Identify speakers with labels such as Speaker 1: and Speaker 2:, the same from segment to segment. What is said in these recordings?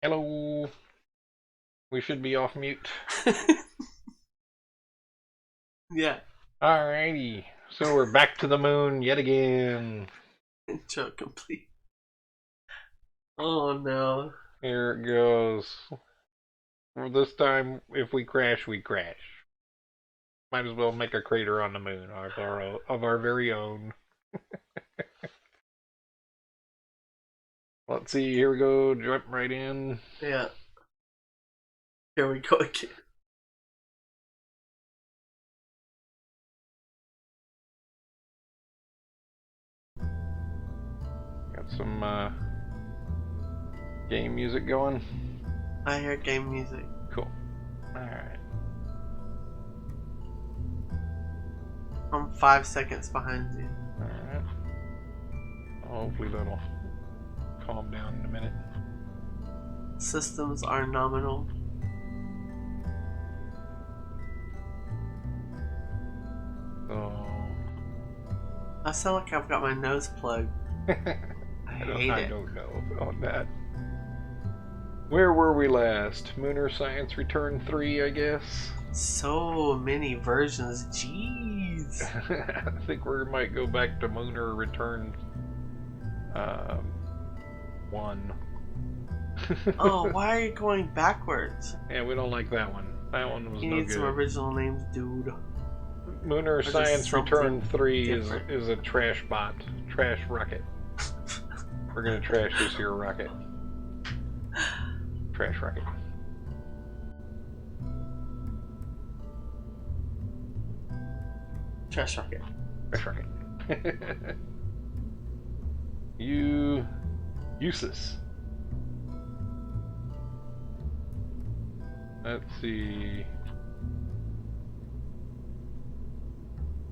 Speaker 1: Hello. We should be off mute.
Speaker 2: Yeah.
Speaker 1: Alrighty. So we're back to the moon yet again.
Speaker 2: Intro complete. Oh no.
Speaker 1: Here it goes. Well, this time, if we crash, we crash. Might as well make a crater on the moon of our very own. Let's see. Here we go. Jump right in.
Speaker 2: Yeah. Here we go again.
Speaker 1: Got some game music going.
Speaker 2: I hear game music.
Speaker 1: Cool. Alright.
Speaker 2: I'm 5 seconds behind you.
Speaker 1: Alright. Hopefully that'll calm down in a minute.
Speaker 2: Systems are nominal.
Speaker 1: So
Speaker 2: I sound like I've got my nose plugged. I hate
Speaker 1: I
Speaker 2: it.
Speaker 1: don't know about that. Where were we last? Munar Science Return 3, I guess.
Speaker 2: So many versions. Jeez.
Speaker 1: I think we might go back to Munar Return 1.
Speaker 2: Oh, why are you going backwards?
Speaker 1: Yeah, we don't like that one. That one was
Speaker 2: You
Speaker 1: no
Speaker 2: need
Speaker 1: good.
Speaker 2: some original names, dude.
Speaker 1: Munar
Speaker 2: just
Speaker 1: Science Return 3
Speaker 2: different.
Speaker 1: is a trash bot. Trash rocket. We're gonna trash this here rocket. Trash rocket.
Speaker 2: Trash rocket.
Speaker 1: Trash rocket. Useless. Let's see.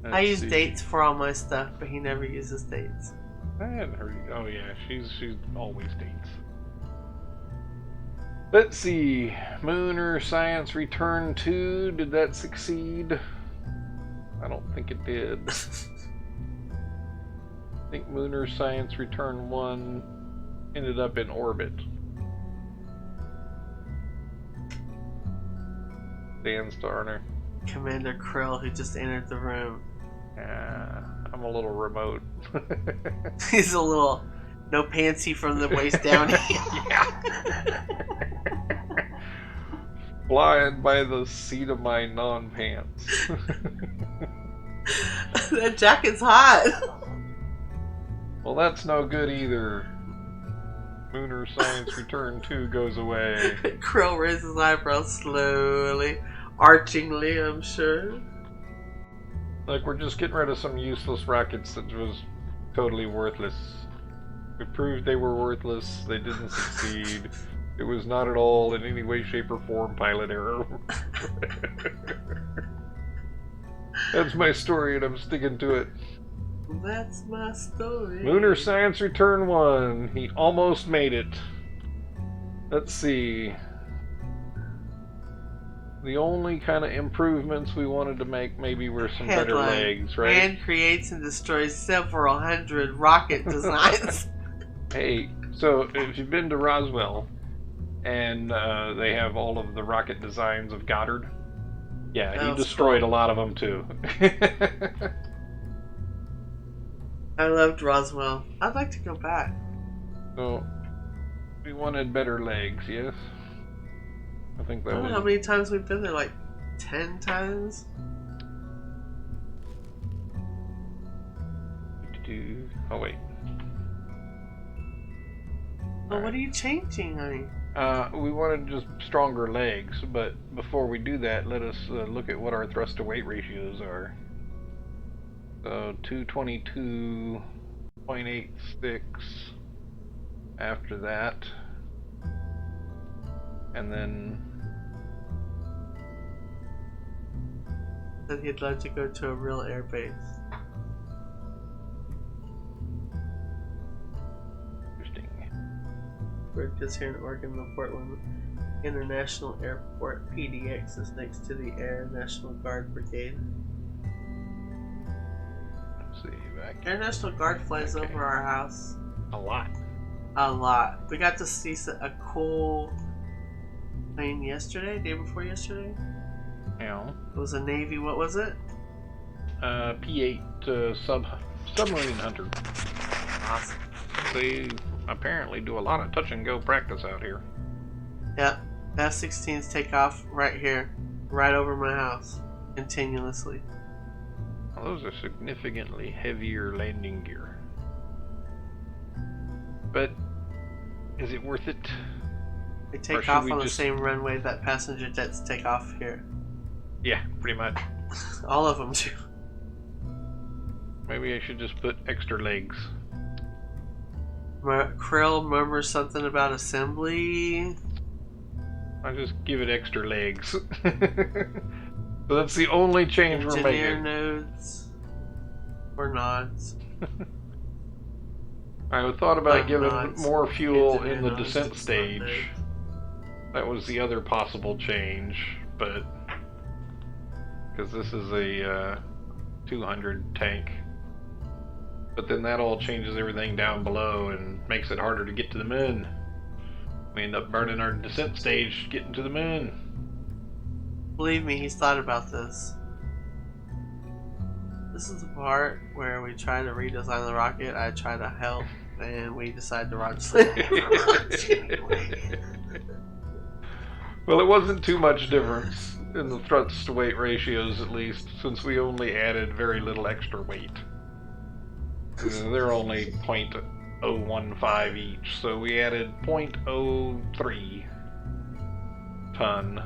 Speaker 2: I use dates for all my stuff, but he never uses dates.
Speaker 1: I hadn't heard. Oh yeah, she's always dates. Let's see. Munar Science Return 2. Did that succeed? I don't think it did. I think Munar Science Return 1 ended up in orbit. Dan Starner.
Speaker 2: Commander Krill, who just entered the room.
Speaker 1: I'm a little remote.
Speaker 2: He's a little no pantsy from the waist down.
Speaker 1: Flying by the seat of my non-pants.
Speaker 2: That jacket's hot.
Speaker 1: Well, that's no good either. Munar Science Return 2 goes away.
Speaker 2: Krill raises his eyebrows slowly, archingly, I'm sure.
Speaker 1: Like, we're just getting rid of some useless rockets that was totally worthless. We proved they were worthless. They didn't succeed. It was not at all in any way, shape, or form pilot error. That's my story, and I'm sticking to it.
Speaker 2: That's my story.
Speaker 1: Munar Science Return 1. He almost made it. Let's see. The only kind of improvements we wanted to make maybe were some better legs, right?
Speaker 2: Man creates and destroys several hundred rocket designs.
Speaker 1: Hey, so if you've been to Roswell, and they have all of the rocket designs of Goddard, yeah, he destroyed a lot of them too.
Speaker 2: I loved Roswell. I'd like to go back.
Speaker 1: So, we wanted better legs, yes? I think that
Speaker 2: I don't know how many times we've been there, like 10 times?
Speaker 1: Oh, wait.
Speaker 2: Oh, what are you changing, honey?
Speaker 1: We wanted just stronger legs, but before we do that, let us look at what our thrust to weight ratios are. So 222.86 after that, and then
Speaker 2: said he'd like to go to a real air base.
Speaker 1: Interesting.
Speaker 2: Because here in Oregon, the Portland International Airport PDX is next to the Air National Guard Brigade.
Speaker 1: Let's see, back.
Speaker 2: Air National Guard flies over our house.
Speaker 1: A lot.
Speaker 2: A lot. We got to see a cool plane yesterday, day before yesterday.
Speaker 1: Yeah.
Speaker 2: It was a Navy. What was it?
Speaker 1: P8 submarine hunter.
Speaker 2: Awesome.
Speaker 1: They apparently do a lot of touch and go practice out here.
Speaker 2: Yep. F-16s take off right here, right over my house, continuously.
Speaker 1: Well, those are significantly heavier landing gear. But is it worth it?
Speaker 2: They take off on the same runway that passenger jets take off here.
Speaker 1: Yeah, pretty much.
Speaker 2: All of them do.
Speaker 1: Maybe I should just put extra legs.
Speaker 2: Krill murmurs something about assembly.
Speaker 1: I'll just give it extra legs. So that's the only change we're making.
Speaker 2: Engineer nodes. Or nods.
Speaker 1: I thought about
Speaker 2: Like
Speaker 1: giving
Speaker 2: nods.
Speaker 1: more fuel
Speaker 2: Engineer
Speaker 1: in the
Speaker 2: nods,
Speaker 1: descent
Speaker 2: it's
Speaker 1: stage.
Speaker 2: not nodes.
Speaker 1: That was the other possible change, but because this is a 200 tank. But then that all changes everything down below and makes it harder to get to the moon. We end up burning our descent stage getting to the moon.
Speaker 2: Believe me, he's thought about this. This is the part where we try to redesign the rocket. I try to help, and we decide to launch it.
Speaker 1: Well, it wasn't too much difference in the thrust to weight ratios, at least, since we only added very little extra weight. They're only 0.015 each, so we added 0.03 ton.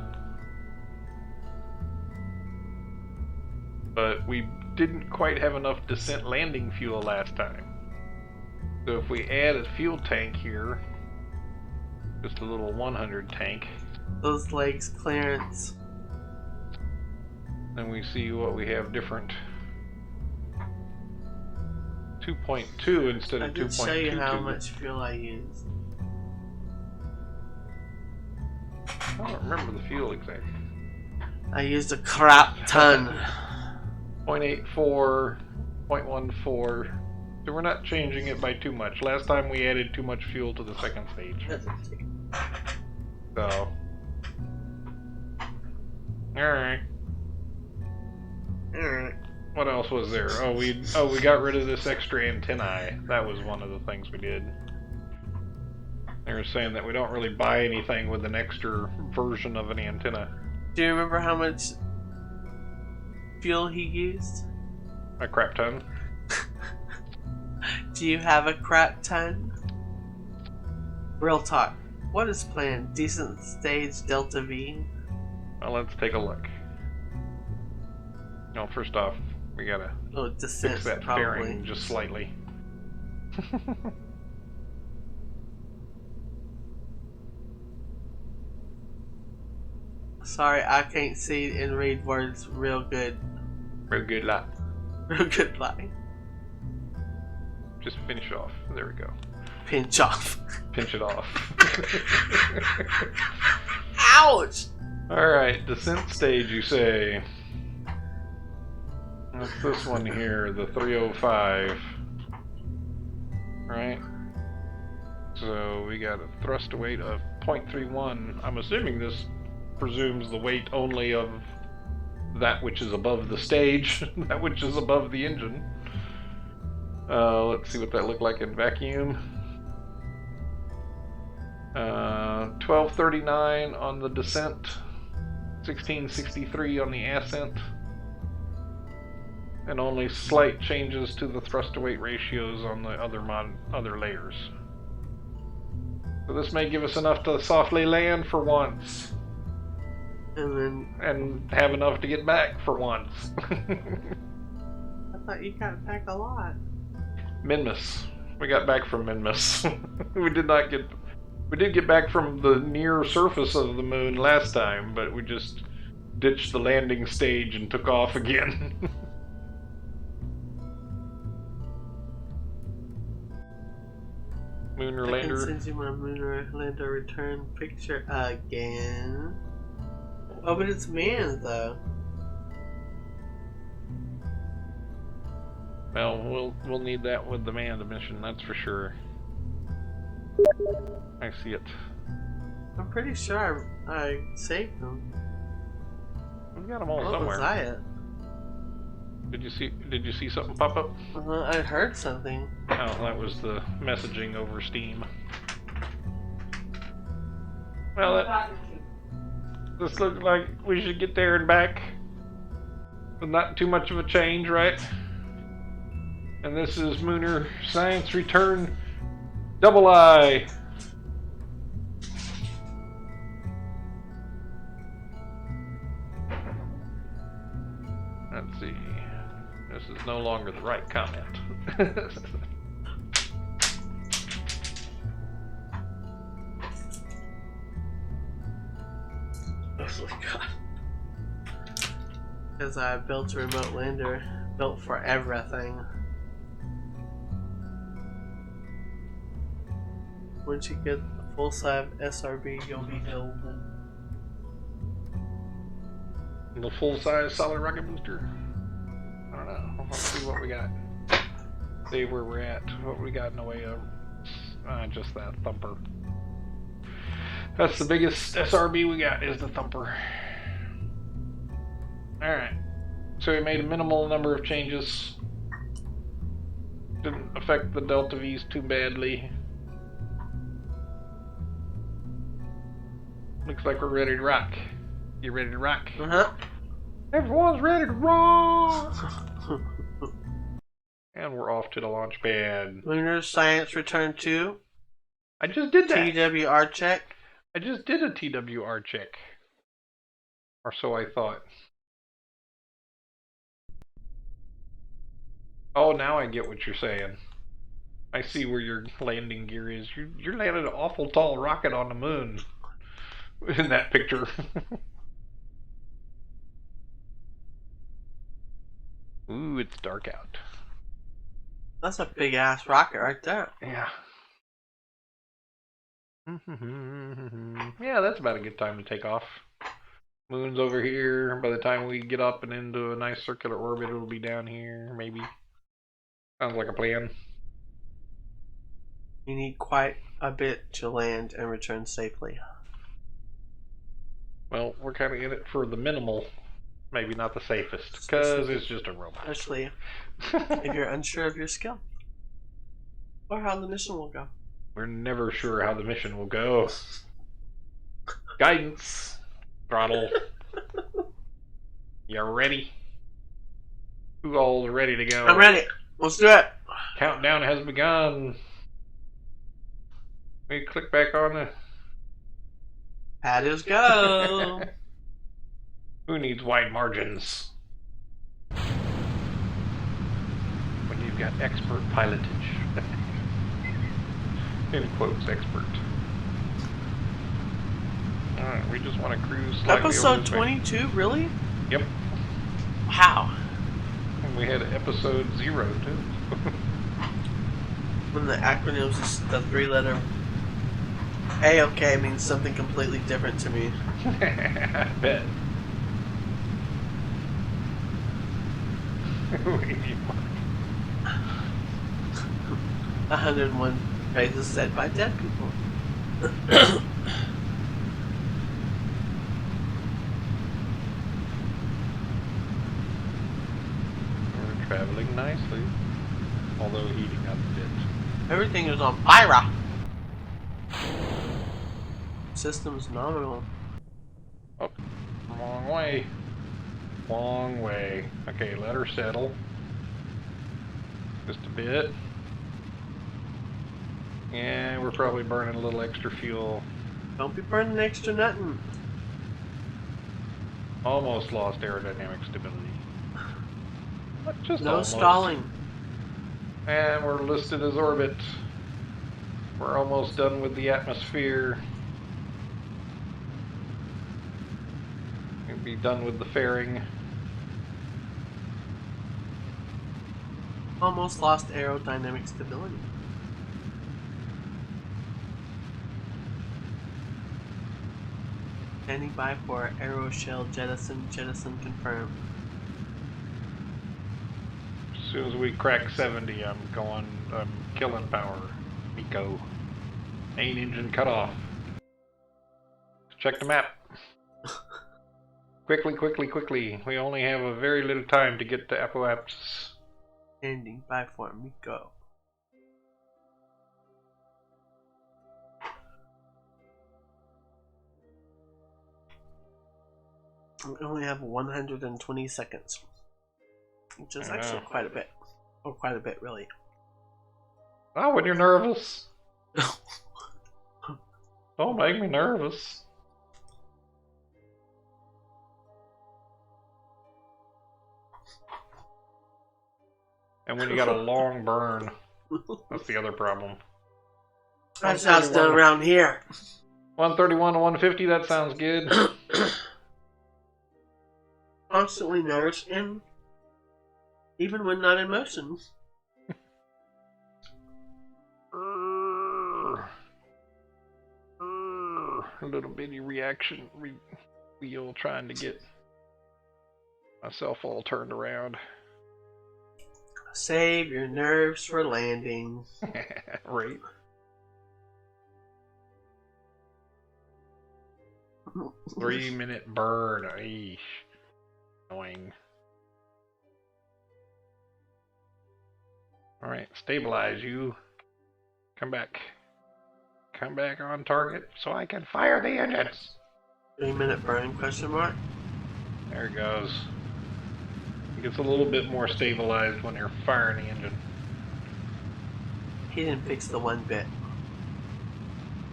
Speaker 1: But we didn't quite have enough descent landing fuel last time. So if we add a fuel tank here, just a little 100 tank,
Speaker 2: Those legs clearance.
Speaker 1: then we see what we have different. 2.2 instead
Speaker 2: I
Speaker 1: of 2.22.
Speaker 2: can show you how much fuel I used.
Speaker 1: I don't remember the fuel exactly.
Speaker 2: I used a crap ton.
Speaker 1: 0.84, 0.14. So we're not changing it by too much. Last time we added too much fuel to the second stage. So. Alright.
Speaker 2: Alright.
Speaker 1: What else was there? Oh, we got rid of this extra antennae. That was one of the things we did. They were saying that we don't really buy anything with an extra version of an antenna.
Speaker 2: Do you remember how much fuel he used?
Speaker 1: A crap ton.
Speaker 2: Do you have a crap ton? Real talk. What is planned? Decent stage Delta V?
Speaker 1: Well, let's take a look. No, first off, we gotta
Speaker 2: descent,
Speaker 1: fix that
Speaker 2: probably.
Speaker 1: fairing just slightly.
Speaker 2: Sorry, I can't see and read words real good.
Speaker 1: Real good lot.
Speaker 2: Real good line.
Speaker 1: Just finish off. There we go.
Speaker 2: Pinch off.
Speaker 1: Pinch it off.
Speaker 2: Ouch!
Speaker 1: Alright, descent stage, you say. That's this one here, the 305. Right? So we got a thrust weight of 0.31. I'm assuming this presumes the weight only of that which is above the stage, that which is above the engine. Let's see what that looked like in vacuum. 1239 on the descent, 1663 on the ascent, and only slight changes to the thrust to weight ratios on the other layers. So this may give us enough to softly land for once. And have enough to get back for once.
Speaker 2: I thought you got back a lot.
Speaker 1: Minmus. We got back from Minmus. We did get back from the near surface of the moon last time, but we just ditched the landing stage and took off again. Munar
Speaker 2: I can
Speaker 1: lander.
Speaker 2: send you my Munar lander return picture again. Oh, but it's manned though.
Speaker 1: Well, we'll need that with the manned mission, that's for sure. I see it.
Speaker 2: I'm pretty sure I saved them.
Speaker 1: We got them all
Speaker 2: What
Speaker 1: somewhere.
Speaker 2: was I at?
Speaker 1: Did you see something pop up?
Speaker 2: I heard something.
Speaker 1: Oh, that was the messaging over Steam. Well, this looks like we should get there and back. But not too much of a change, right? And this is Munar Science Return Double I. Let's see. This is no longer the right comment.
Speaker 2: Oh my god. Because I built a remote lander built for everything. Once you get the full size SRB, you'll be golden.
Speaker 1: The full-size solid rocket booster? I don't know. Let's see what we got. See where we're at. What we got in the way of just that thumper. That's the biggest SRB we got, is the thumper. Alright. So we made a minimal number of changes. Didn't affect the Delta V's too badly. Looks like we're ready to rock. You ready to rock?
Speaker 2: Uh-huh.
Speaker 1: Everyone's ready to rock! And we're off to the launch pad.
Speaker 2: Lunar Science Return 2.
Speaker 1: I just did that.
Speaker 2: TWR check.
Speaker 1: I just did a TWR check. Or so I thought. Oh, now I get what you're saying. I see where your landing gear is. You're landing an awful tall rocket on the moon. In that picture. Ooh, it's dark out.
Speaker 2: That's a big ass rocket right there.
Speaker 1: Yeah. Yeah, that's about a good time to take off. Moon's over here. By the time we get up and into a nice circular orbit, it'll be down here, maybe. Sounds like a plan.
Speaker 2: You need quite a bit to land and return safely.
Speaker 1: Well, we're kind of in it for the minimal, maybe not the safest, because it's just a robot.
Speaker 2: Especially if you're unsure of your skill. Or how the mission will go.
Speaker 1: We're never sure how the mission will go. Guidance. Throttle. You ready? Who all's ready to go?
Speaker 2: I'm ready. Let's do it.
Speaker 1: Countdown has begun. We click back on the...
Speaker 2: Pad is go.
Speaker 1: Who needs wide margins? When you've got expert pilotage. In quotes, expert. Alright, we just want to cruise slightly
Speaker 2: Episode
Speaker 1: over this way.
Speaker 2: 22, really?
Speaker 1: Yep.
Speaker 2: Wow.
Speaker 1: And we had episode 0 too.
Speaker 2: When the acronym's is the 3-letter AOK means something completely different to me.
Speaker 1: I bet.
Speaker 2: 101 phrases said by dead people.
Speaker 1: We're traveling nicely, although heating up a bit.
Speaker 2: Everything is on fire. System's nominal.
Speaker 1: Oh, long way. Long way. Okay, let her settle. Just a bit. Yeah, we're probably burning a little extra fuel.
Speaker 2: Don't be burning extra nothing.
Speaker 1: Almost lost aerodynamic stability. But just
Speaker 2: No
Speaker 1: almost.
Speaker 2: stalling.
Speaker 1: And we're listed as orbit. We're almost done with the atmosphere. We'll be done with the fairing.
Speaker 2: Almost lost aerodynamic stability. Standing by for aeroshell jettison. Jettison confirmed.
Speaker 1: As soon as we crack 70, I'm killing power. Miko. Main engine cut off. Check the map. Quickly, quickly, quickly. We only have a very little time to get to Apoapsis.
Speaker 2: Ending by form, we go. We only have 120 seconds, which is actually quite a bit. Or quite a bit, really.
Speaker 1: Oh, when you're nervous. Don't make me nervous. And when you got a long burn, that's the other problem.
Speaker 2: That's how it's done around here.
Speaker 1: 131 to 150, that sounds good.
Speaker 2: Constantly nervous, and even when not in motion.
Speaker 1: A little bitty reaction wheel trying to get myself all turned around.
Speaker 2: Save your nerves for landing.
Speaker 1: Right. Three-minute burn. Eesh. Annoying. Alright, stabilize you. Come back. Come back on target so I can fire the engines.
Speaker 2: 3-minute burn, question mark?
Speaker 1: There it goes. It gets a little bit more stabilized when you're firing the engine.
Speaker 2: He didn't fix the one bit.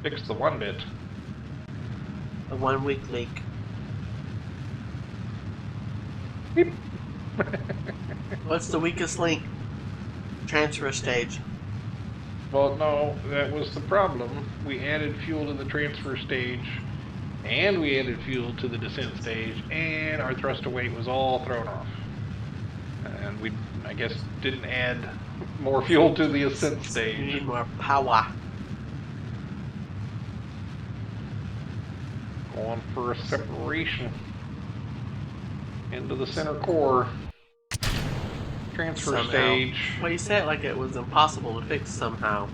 Speaker 1: Fix the one bit.
Speaker 2: The 1 weak leak.
Speaker 1: Beep.
Speaker 2: What's the weakest link? Transfer stage.
Speaker 1: Well, no, that was the problem. We added fuel to the transfer stage, and we added fuel to the descent stage, and our thruster weight was all thrown off. And we, I guess, didn't add more fuel to the ascent
Speaker 2: You
Speaker 1: stage.
Speaker 2: need more power.
Speaker 1: Going for a separation into the center core. Transfer
Speaker 2: Somehow.
Speaker 1: stage.
Speaker 2: Well, you said it like it was impossible to fix somehow.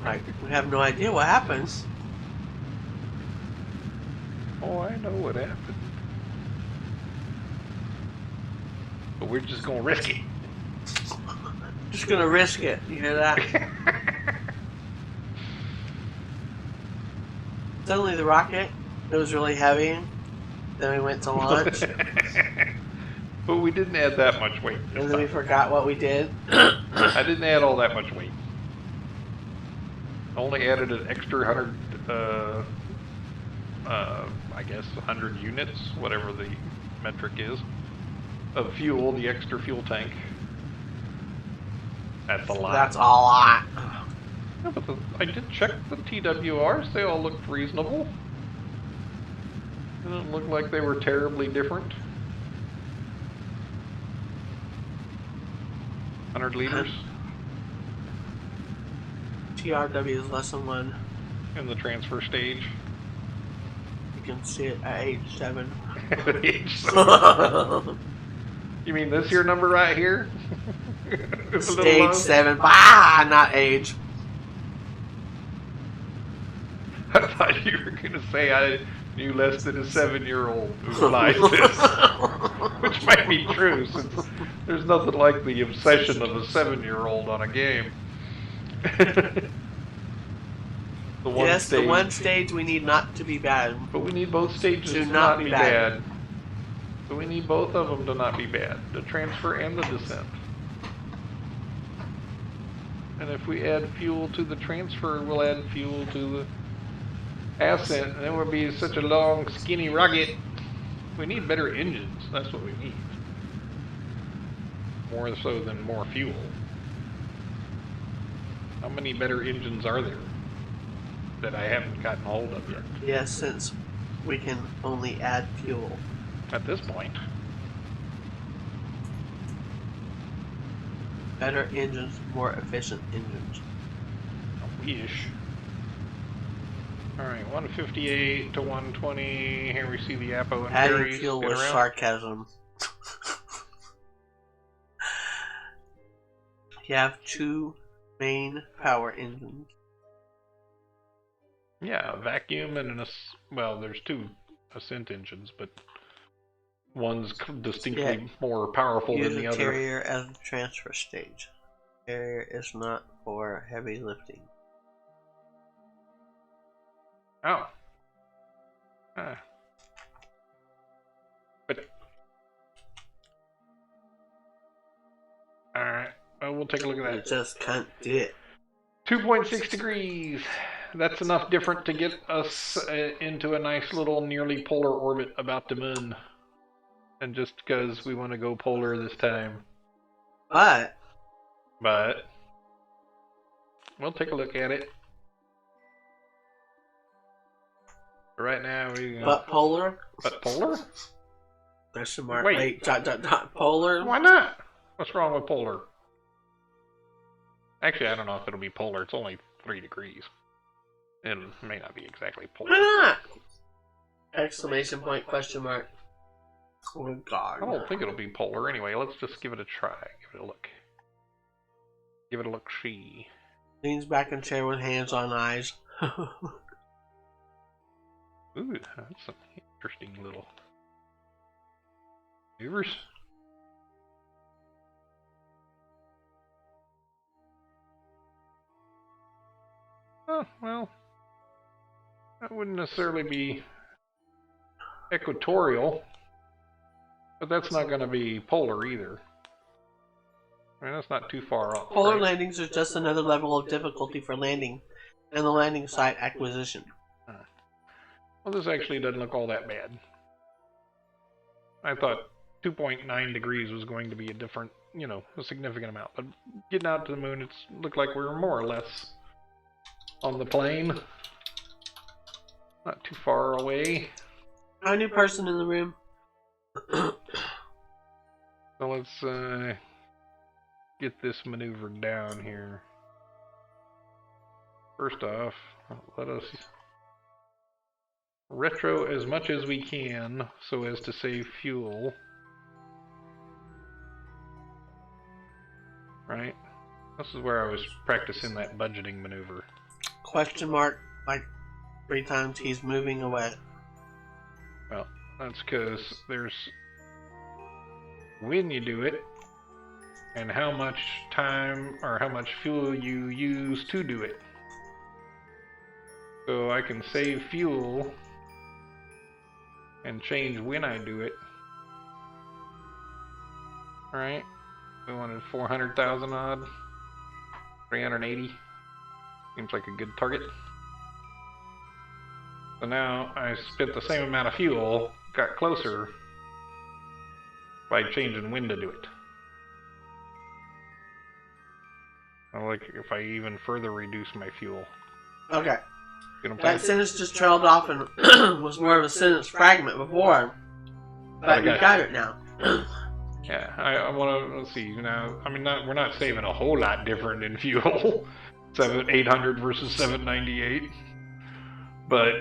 Speaker 2: Like, we have no idea what happens.
Speaker 1: Oh, I know what happened. But we're just gonna risk it.
Speaker 2: Just gonna risk it. You hear that? Suddenly the rocket, it was really heavy. Then we went to launch.
Speaker 1: But we didn't add that much weight.
Speaker 2: And then we forgot what we did.
Speaker 1: I didn't add all that much weight. Only added an extra 100, I guess 100 units, whatever the metric is, of fuel, the extra fuel tank. That's a lot.
Speaker 2: That's a lot.
Speaker 1: Yeah, but I did check the TWRs, they all looked reasonable. It didn't look like they were terribly different. 100 liters
Speaker 2: TRW is less than 1.
Speaker 1: in the transfer stage.
Speaker 2: You can see it at age 7.
Speaker 1: You mean this here number right here? It's a little
Speaker 2: Stage
Speaker 1: low?
Speaker 2: 7. Ah, not age.
Speaker 1: I thought you were going to say I knew less than a 7-year-old who applied this. Which might be true, since there's nothing like the obsession of a 7-year-old on a game. The
Speaker 2: one stage we need not to be bad.
Speaker 1: But we need both stages to not be bad. But we need both of them to not be bad. The transfer and the descent. And if we add fuel to the transfer, we'll add fuel to the ascent, and then we'll be such a long, skinny rocket. We need better engines. That's what we need. More so than more fuel. How many better engines are there that I haven't gotten hold of yet?
Speaker 2: Yes, since we can only add fuel.
Speaker 1: At this point.
Speaker 2: Better engines, more efficient engines.
Speaker 1: I wish. Alright, 158 to 120. Here we see the Apo and
Speaker 2: Adding
Speaker 1: Perry
Speaker 2: fuel
Speaker 1: spin
Speaker 2: was
Speaker 1: around.
Speaker 2: sarcasm. You have 2 main power engines.
Speaker 1: Yeah, a vacuum and well, there's two ascent engines, but one's distinctly more powerful
Speaker 2: Use
Speaker 1: than the
Speaker 2: a
Speaker 1: other.
Speaker 2: carrier as a transfer stage. Carrier is not for heavy lifting.
Speaker 1: Oh. Ah. But alright. Oh, we'll take a look at that.
Speaker 2: You just can't do it.
Speaker 1: 2.6 degrees. That's enough different to get us into a nice little nearly polar orbit about the moon. And just because we want to go polar this time.
Speaker 2: But
Speaker 1: we'll take a look at it. Right now we.
Speaker 2: But polar.
Speaker 1: But polar?
Speaker 2: Question mark.
Speaker 1: Wait.
Speaker 2: Polar.
Speaker 1: Why not? What's wrong with polar? Actually, I don't know if it'll be polar. It's only 3 degrees. It may not be exactly polar.
Speaker 2: Why not? Exclamation point, question mark. Oh god.
Speaker 1: I don't think it'll be polar anyway. Let's just give it a try. Give it a look. Give it a look-see.
Speaker 2: Leans back in chair with hands on eyes.
Speaker 1: Ooh, that's some interesting little maneuvers. Oh, well, that wouldn't necessarily be equatorial, but that's not going to be polar either. I mean, that's not too far off.
Speaker 2: Polar
Speaker 1: right?
Speaker 2: landings are just another level of difficulty for landing and the landing site acquisition.
Speaker 1: Well, this actually doesn't look all that bad. I thought 2.9 degrees was going to be a different, a significant amount. But getting out to the moon, it's looked like we were more or less on the plane. Not too far away.
Speaker 2: A new person in the room.
Speaker 1: So let's get this maneuver down here. First off, let us retro as much as we can so as to save fuel. Right? This is where I was practicing that budgeting maneuver.
Speaker 2: Question mark, like 3 times he's moving away.
Speaker 1: Well, that's because there's when you do it and how much time or how much fuel you use to do it. So I can save fuel and change when I do it. Alright, we wanted 400,000 odd. 380. Seems like a good target. So now I spent the same amount of fuel, got closer, by changing when to do it. I like if I even further reduce my fuel.
Speaker 2: Okay. That sentence just trailed off and was more of a sentence fragment before. But you got it now.
Speaker 1: Yeah, I want to, let's see, now, I mean, we're not saving a whole lot different in fuel. 800 versus 798. But,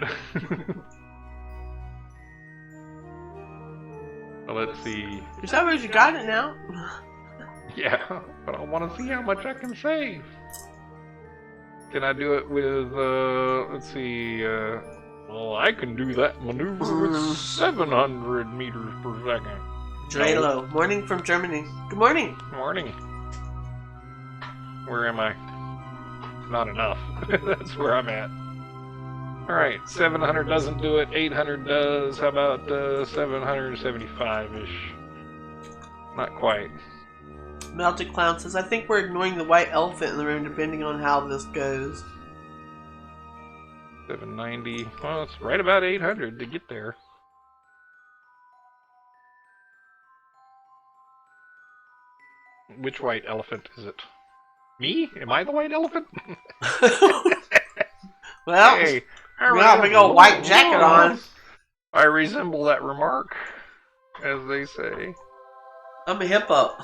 Speaker 1: well, let's see.
Speaker 2: For some reason, you got it now.
Speaker 1: Yeah, but I want to see how much I can save. Can I do it with, let's see, well, I can do that maneuver with 700 meters per second.
Speaker 2: Drelo, morning from Germany. Good morning.
Speaker 1: Morning. Where am I? Not enough. That's where I'm at. Alright, 700 doesn't do it, 800 does. How about 775-ish? Not quite.
Speaker 2: Melted Clown says, I think we're ignoring the white elephant in the room depending on how this goes.
Speaker 1: 790. Well, it's right about 800 to get there. Which white elephant is it? Me? Am I the white elephant?
Speaker 2: Well,
Speaker 1: hey,
Speaker 2: we got a big old white jacket on.
Speaker 1: I resemble that remark, as they say.
Speaker 2: I'm a hippo.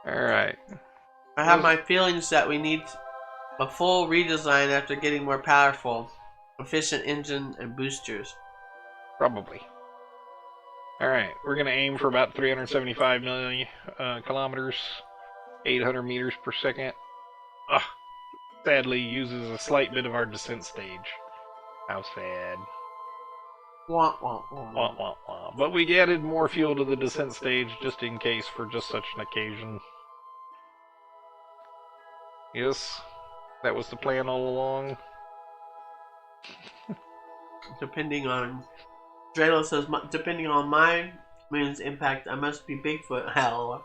Speaker 1: Alright.
Speaker 2: I have my feelings that we need a full redesign after getting more powerful, efficient engine and boosters.
Speaker 1: Probably. Alright, we're going to aim for about 375 million kilometers, 800 meters per second. Ugh, sadly uses a slight bit of our descent stage. How sad.
Speaker 2: Wah, wah,
Speaker 1: Wah,
Speaker 2: wah.
Speaker 1: wah, wah. But we added more fuel to the descent stage just in case for just such an occasion. Yes, that was the plan all along.
Speaker 2: Depending on... Drelo says, depending on my moon's impact, I must be Bigfoot. Hell.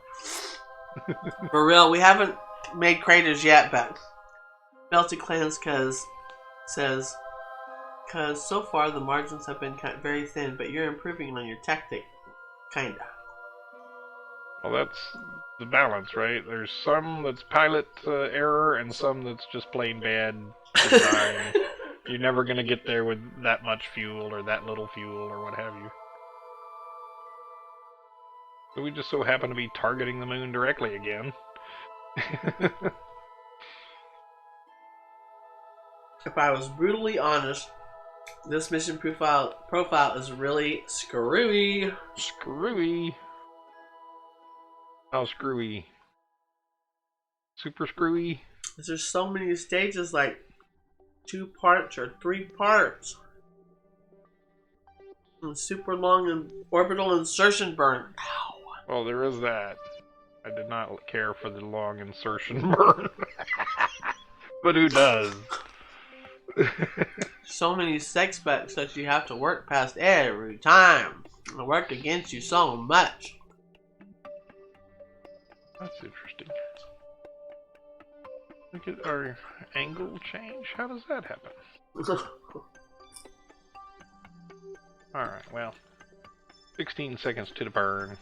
Speaker 2: For real, we haven't made craters yet, but... Melted Clans says... Because so far the margins have been very thin, but you're improving on your tactic. Kinda.
Speaker 1: Well, that's the balance, right? There's some that's pilot error and some that's just plain bad design. You're never going to get there with that much fuel or that little fuel or what have you. So we just so happen to be targeting the moon directly again.
Speaker 2: If I was brutally honest, this mission profile is really screwy.
Speaker 1: Screwy. How screwy? Super screwy?
Speaker 2: There's so many stages, like 2 parts or 3 parts. And super long and orbital insertion burn. Ow.
Speaker 1: Well, there is that. I did not care for the long insertion burn. But who does?
Speaker 2: So many sex specs that you have to work past every time. It work against you so much.
Speaker 1: That's interesting. Look at our angle change. How does that happen? Alright, well. 16 seconds to the burn.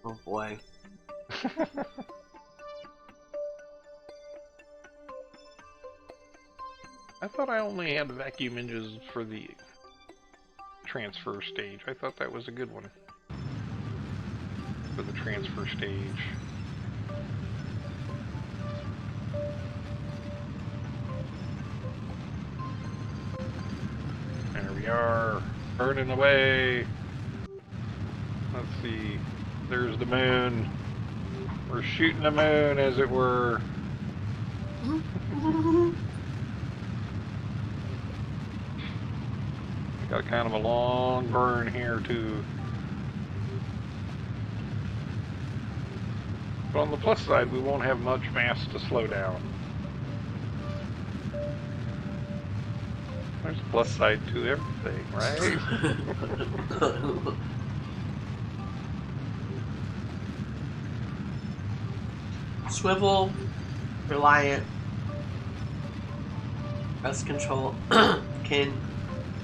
Speaker 2: Oh boy.
Speaker 1: I thought I only had vacuum engines for the transfer stage. I thought that was a good one. For the transfer stage. There we are. Burning away. Let's see. There's the moon. We're shooting the moon, as it were. Got kind of a long burn here, too. But on the plus side, we won't have much mass to slow down. There's a plus side to everything, right?
Speaker 2: Swivel, reliant, S control can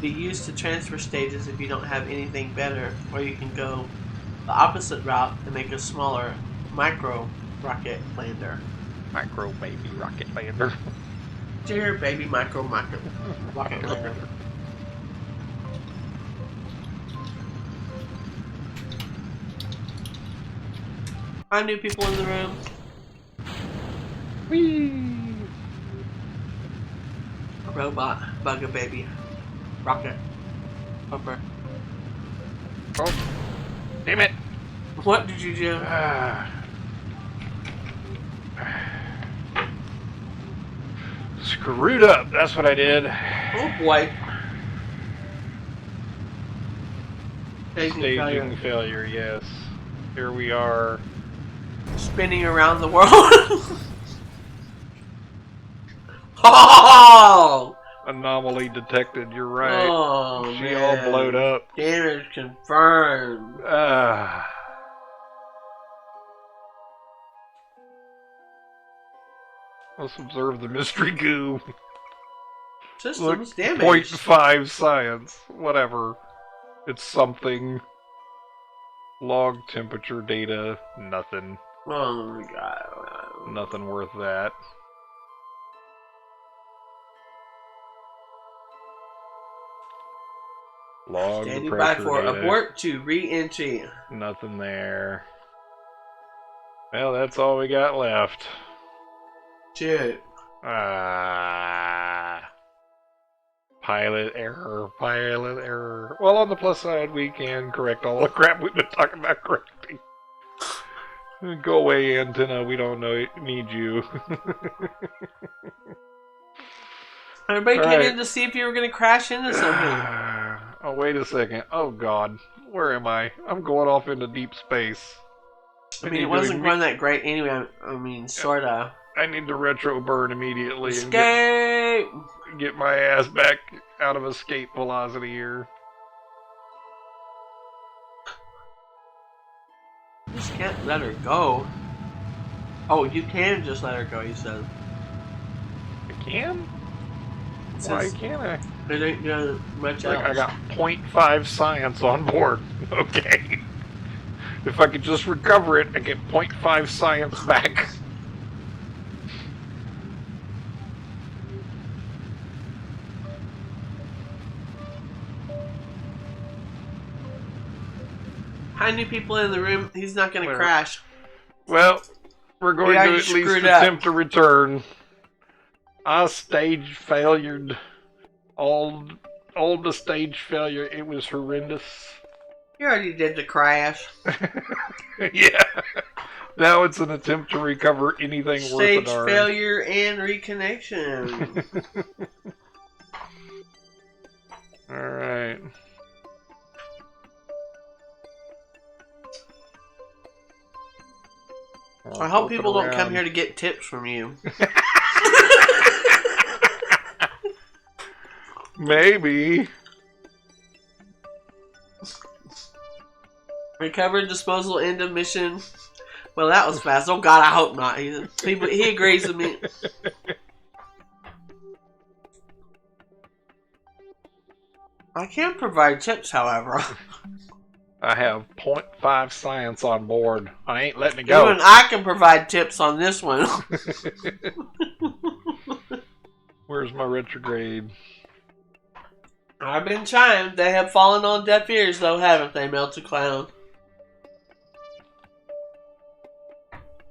Speaker 2: be used to transfer stages if you don't have anything better, or you can go the opposite route and make a smaller micro rocket lander.
Speaker 1: Micro baby rocket lander.
Speaker 2: Dear baby micro rocket lander. Hi, new people in the room.
Speaker 1: Whee!
Speaker 2: Robot, bugger baby, rocket, upper.
Speaker 1: Oh, damn it!
Speaker 2: What did you do?
Speaker 1: Screwed up, that's what I did.
Speaker 2: Oh boy.
Speaker 1: Staging failure, yes. Here we are.
Speaker 2: Spinning around the world. Oh!
Speaker 1: Anomaly detected, you're right.
Speaker 2: Oh,
Speaker 1: she
Speaker 2: man.
Speaker 1: all blowed up.
Speaker 2: Damage confirmed.
Speaker 1: Let's observe the mystery goo.
Speaker 2: Systems
Speaker 1: Look,
Speaker 2: damaged.
Speaker 1: 0.5 science. Whatever. It's something. Log temperature data. Nothing.
Speaker 2: Oh my god.
Speaker 1: Nothing worth that. Log the
Speaker 2: Standing by
Speaker 1: pressure
Speaker 2: for
Speaker 1: data.
Speaker 2: abort to re-entry.
Speaker 1: Nothing there. Well, that's all we got left.
Speaker 2: Shit.
Speaker 1: Pilot error, pilot error. Well, on the plus side, we can correct all the crap we've been talking about correcting. Go away, antenna. We don't need you.
Speaker 2: Everybody
Speaker 1: All
Speaker 2: came
Speaker 1: right.
Speaker 2: in to see if you were going to crash into something.
Speaker 1: Oh, wait a second. Oh, God. Where am I? I'm going off into deep space.
Speaker 2: I mean, it wasn't going that great anyway. I mean, sort of.
Speaker 1: I need to retro burn immediately
Speaker 2: Escape!
Speaker 1: and get my ass back out of escape velocity here.
Speaker 2: You just can't let her go. Oh, you can just let her go, he said.
Speaker 1: I can? Why can't I?
Speaker 2: It ain't doing much else.
Speaker 1: I got 0.5 science on board. Okay. If I could just recover it, I get 0.5 science back.
Speaker 2: How many people in the room? He's not going to crash.
Speaker 1: Well, we're going to at least attempt to return. I stage failured. All the stage failure. It was horrendous.
Speaker 2: You already did the crash.
Speaker 1: Yeah. Now it's an attempt to recover anything worth a darn.
Speaker 2: Stage failure and reconnection.
Speaker 1: Alright.
Speaker 2: I hope people don't come here to get tips from you.
Speaker 1: Maybe.
Speaker 2: Recovered disposal end of mission. Well, that was fast. Oh God, I hope not. He agrees with me. I can provide tips, however.
Speaker 1: I have 0.5 science on board. I ain't letting it go.
Speaker 2: Even I can provide tips on this one.
Speaker 1: Where's my retrograde?
Speaker 2: I've been trying. They have fallen on deaf ears, though, haven't they, Melted Clown?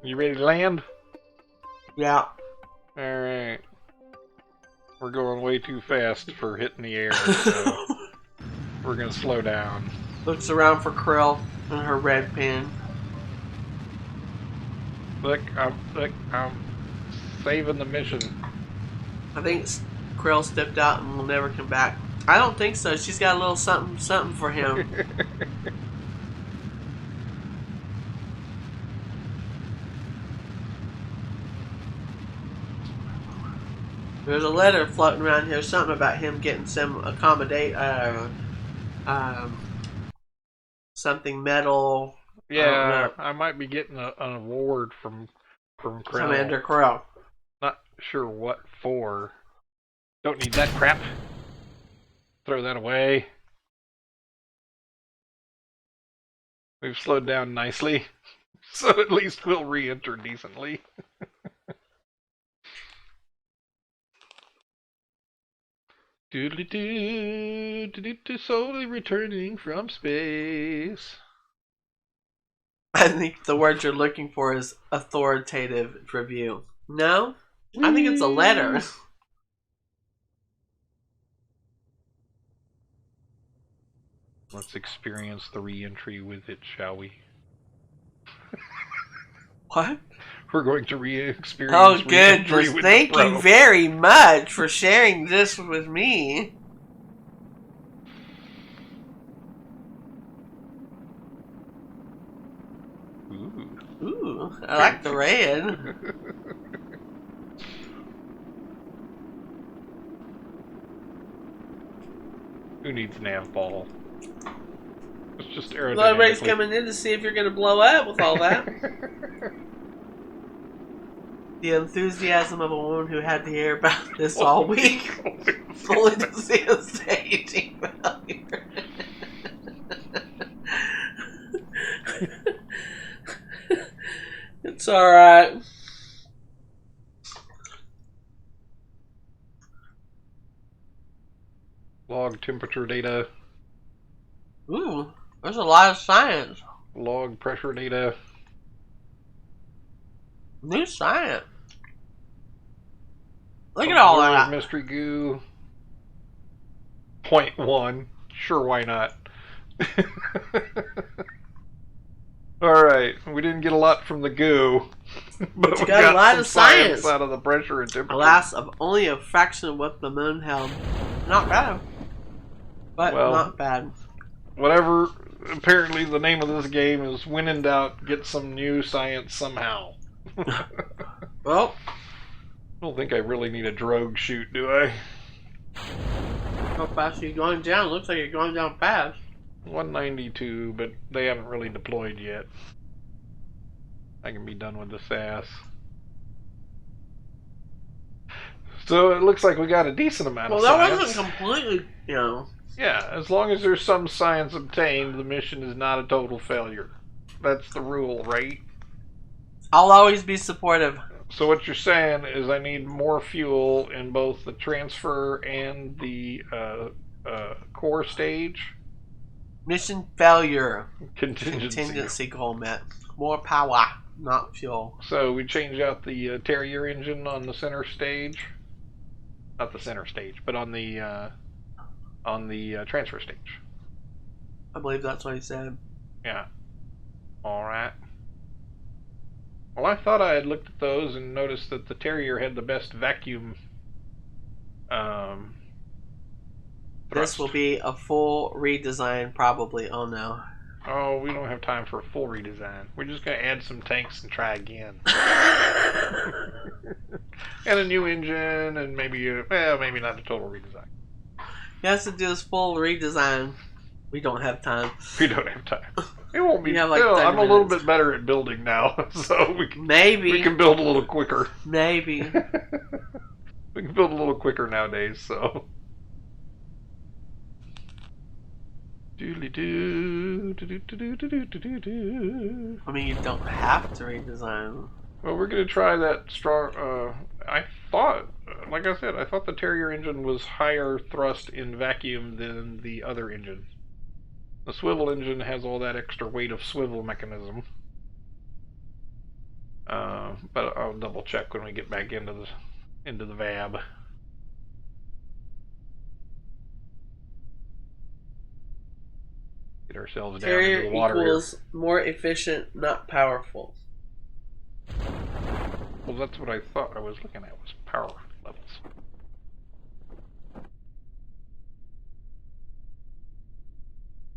Speaker 1: You ready to land?
Speaker 2: Yeah.
Speaker 1: Alright. We're going way too fast for hitting the air, so we're gonna slow down.
Speaker 2: Looks around for Krill and her red pin.
Speaker 1: Look, I'm saving the mission.
Speaker 2: I think Krill stepped out and will never come back. I don't think so. She's got a little something for him. There's a letter floating around here. Something about him getting some something metal.
Speaker 1: Yeah, I might be getting an award from Krill.
Speaker 2: Commander Krill.
Speaker 1: Not sure what for. Don't need that crap. Throw that away. We've slowed down nicely, so at least we'll re-enter decently. Doodly-doo, slowly returning from space.
Speaker 2: I think the word you're looking for is authoritative review. No? I think it's a letter.
Speaker 1: Let's experience the re-entry with it, shall we?
Speaker 2: What?
Speaker 1: We're going to re-experience
Speaker 2: goodness. Thank you very much for sharing this with me. Ooh, I like the red.
Speaker 1: Who needs nav ball? It's just aerodynamically.
Speaker 2: Well, everybody's coming in to see if you're going to blow up with all that. The enthusiasm of a woman who had to hear about this all week. Fully to see a staging failure. It's alright.
Speaker 1: Log temperature data.
Speaker 2: Ooh, there's a lot of science.
Speaker 1: Log pressure data.
Speaker 2: New science. Look at all that.
Speaker 1: Mystery goo. 0.1. Sure, why not? Alright, we didn't get a lot from the goo.
Speaker 2: But you
Speaker 1: we
Speaker 2: got a lot
Speaker 1: some
Speaker 2: of science
Speaker 1: out of the pressure and temperature.
Speaker 2: Alas, of only a fraction of what the moon held. Not bad. But
Speaker 1: Well,
Speaker 2: not bad.
Speaker 1: Whatever, apparently the name of this game is when in doubt, get some new science somehow.
Speaker 2: Well,
Speaker 1: I don't think I really need a drogue shoot, do I?
Speaker 2: how fast are you going down? Looks like you're going down fast.
Speaker 1: 192, but they haven't really deployed yet. I can be done with the SAS. So it looks like we got a decent amount of science.
Speaker 2: Well, that wasn't completely,
Speaker 1: Yeah, as long as there's some science obtained, the mission is not a total failure. That's the rule, right?
Speaker 2: I'll always be supportive.
Speaker 1: So what you're saying is I need more fuel in both the transfer and the core stage?
Speaker 2: Mission failure.
Speaker 1: Contingency
Speaker 2: goal met. More power, not fuel.
Speaker 1: So we change out the Terrier engine on the center stage. Not the center stage, but on the transfer stage.
Speaker 2: I believe that's what he said.
Speaker 1: Yeah. Alright. Well, I thought I had looked at those and noticed that the Terrier had the best vacuum
Speaker 2: This will be a full redesign, probably. Oh no.
Speaker 1: Oh, we don't have time for a full redesign. We're just going to add some tanks and try again. And a new engine, and maybe not a total redesign.
Speaker 2: He has to do this full redesign. We don't have time.
Speaker 1: We don't have time. It won't be.
Speaker 2: Like
Speaker 1: I'm a little bit better at building now, so we can build a little quicker.
Speaker 2: Maybe.
Speaker 1: We can build a little quicker nowadays, so.
Speaker 2: I mean, you don't have to redesign.
Speaker 1: Well, we're going to try that strong. I thought, like I said, I thought the Terrier engine was higher thrust in vacuum than the other engine. The swivel engine has all that extra weight of swivel mechanism. But I'll double check when we get back into the VAB. Get ourselves down into the water
Speaker 2: equals
Speaker 1: here.
Speaker 2: More efficient, not powerful.
Speaker 1: Well, that's what I thought I was looking at, was power levels.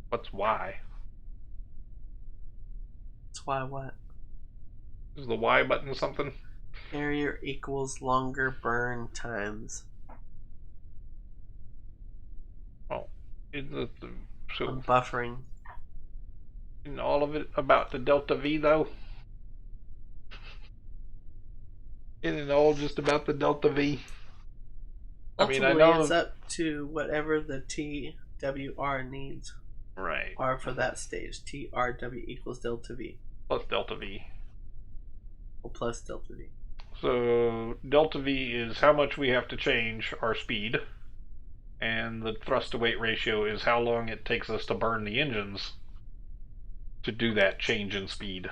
Speaker 1: What's Y?
Speaker 2: That's why what?
Speaker 1: Is the Y button something?
Speaker 2: Carrier equals longer burn times.
Speaker 1: Oh, isn't it so
Speaker 2: I'm buffering.
Speaker 1: Isn't all of it about the delta V though? Isn't it all just about the delta V?
Speaker 2: Ultimately,
Speaker 1: I mean, I know
Speaker 2: it's up to whatever the TWR needs.
Speaker 1: Right.
Speaker 2: Are for that stage. TRW equals delta V.
Speaker 1: Plus delta V.
Speaker 2: Well, plus delta V.
Speaker 1: So delta V is how much we have to change our speed, and the thrust to weight ratio is how long it takes us to burn the engines to do that change in speed.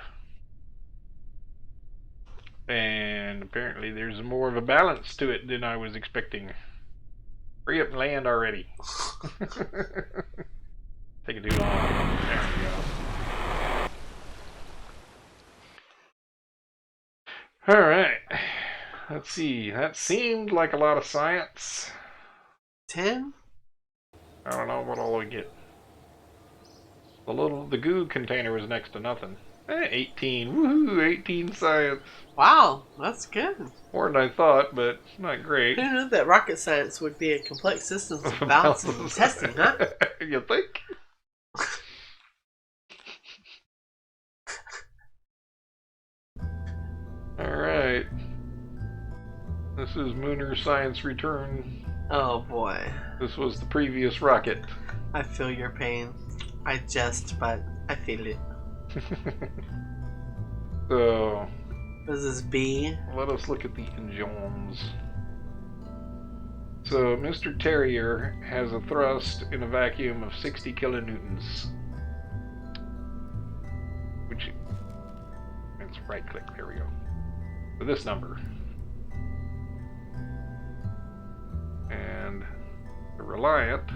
Speaker 1: And apparently there's more of a balance to it than I was expecting. Hurry up and land already. Taking too long. There we go. Alright. Let's see. That seemed like a lot of science.
Speaker 2: 10?
Speaker 1: I don't know what all we get. The goo container was next to nothing. 18. Woohoo! 18 science.
Speaker 2: Wow, that's good.
Speaker 1: More than I thought, but not great.
Speaker 2: Who knew that rocket science would be a complex system of balancing and testing, huh?
Speaker 1: You think? Alright. This is Munar Science Return.
Speaker 2: Oh boy.
Speaker 1: This was the previous rocket.
Speaker 2: I feel your pain. I jest, but I feel it.
Speaker 1: So,
Speaker 2: This is B.
Speaker 1: let us look at the engines. So, Mr. Terrier has a thrust in a vacuum of 60 kilonewtons. Which, let's right click, there we go. For this number. And the Reliant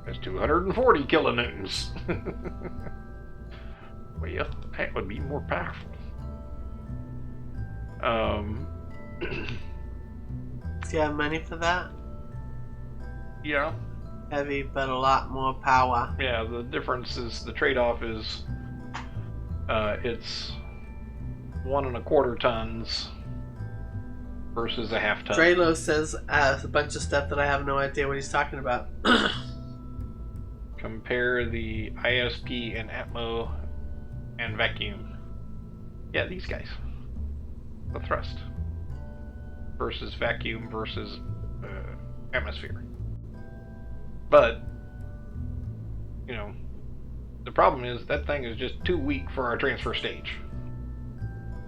Speaker 1: has 240 kilonewtons. Well, that would be more powerful.
Speaker 2: Do you have money for that?
Speaker 1: Yeah.
Speaker 2: Heavy, but a lot more power.
Speaker 1: Yeah, the difference is the trade-off is it's 1 1/4 tons versus a half ton.
Speaker 2: Drelo says a bunch of stuff that I have no idea what he's talking about.
Speaker 1: Compare the ISP and Atmo and vacuum. Yeah, these guys. The thrust versus vacuum versus atmosphere. But, you know, the problem is that thing is just too weak for our transfer stage.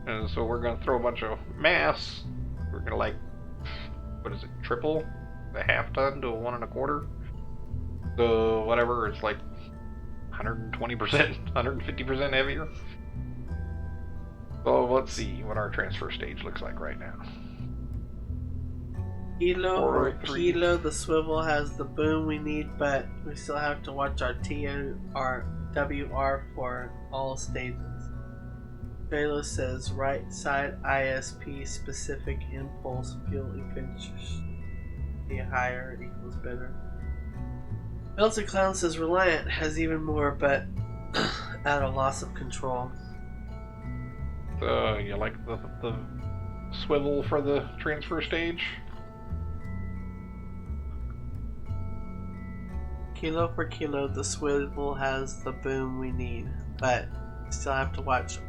Speaker 1: And so we're going to throw a bunch of mass. We're going to, like, what is it, triple the half ton to a 1 1/4? So, whatever, it's like 120%, 150% heavier. So, let's see what our transfer stage looks like right now.
Speaker 2: Kilo or
Speaker 1: 403.
Speaker 2: kilo, the swivel has the boom we need, but we still have to watch our WR for all stages. Drelo says right side ISP specific impulse fuel efficiency higher equals better. Melted Clown says Reliant has even more, but at a loss of control.
Speaker 1: You like the swivel for the transfer stage?
Speaker 2: Kilo for kilo, the swivel has the boom we need, but we still have to watch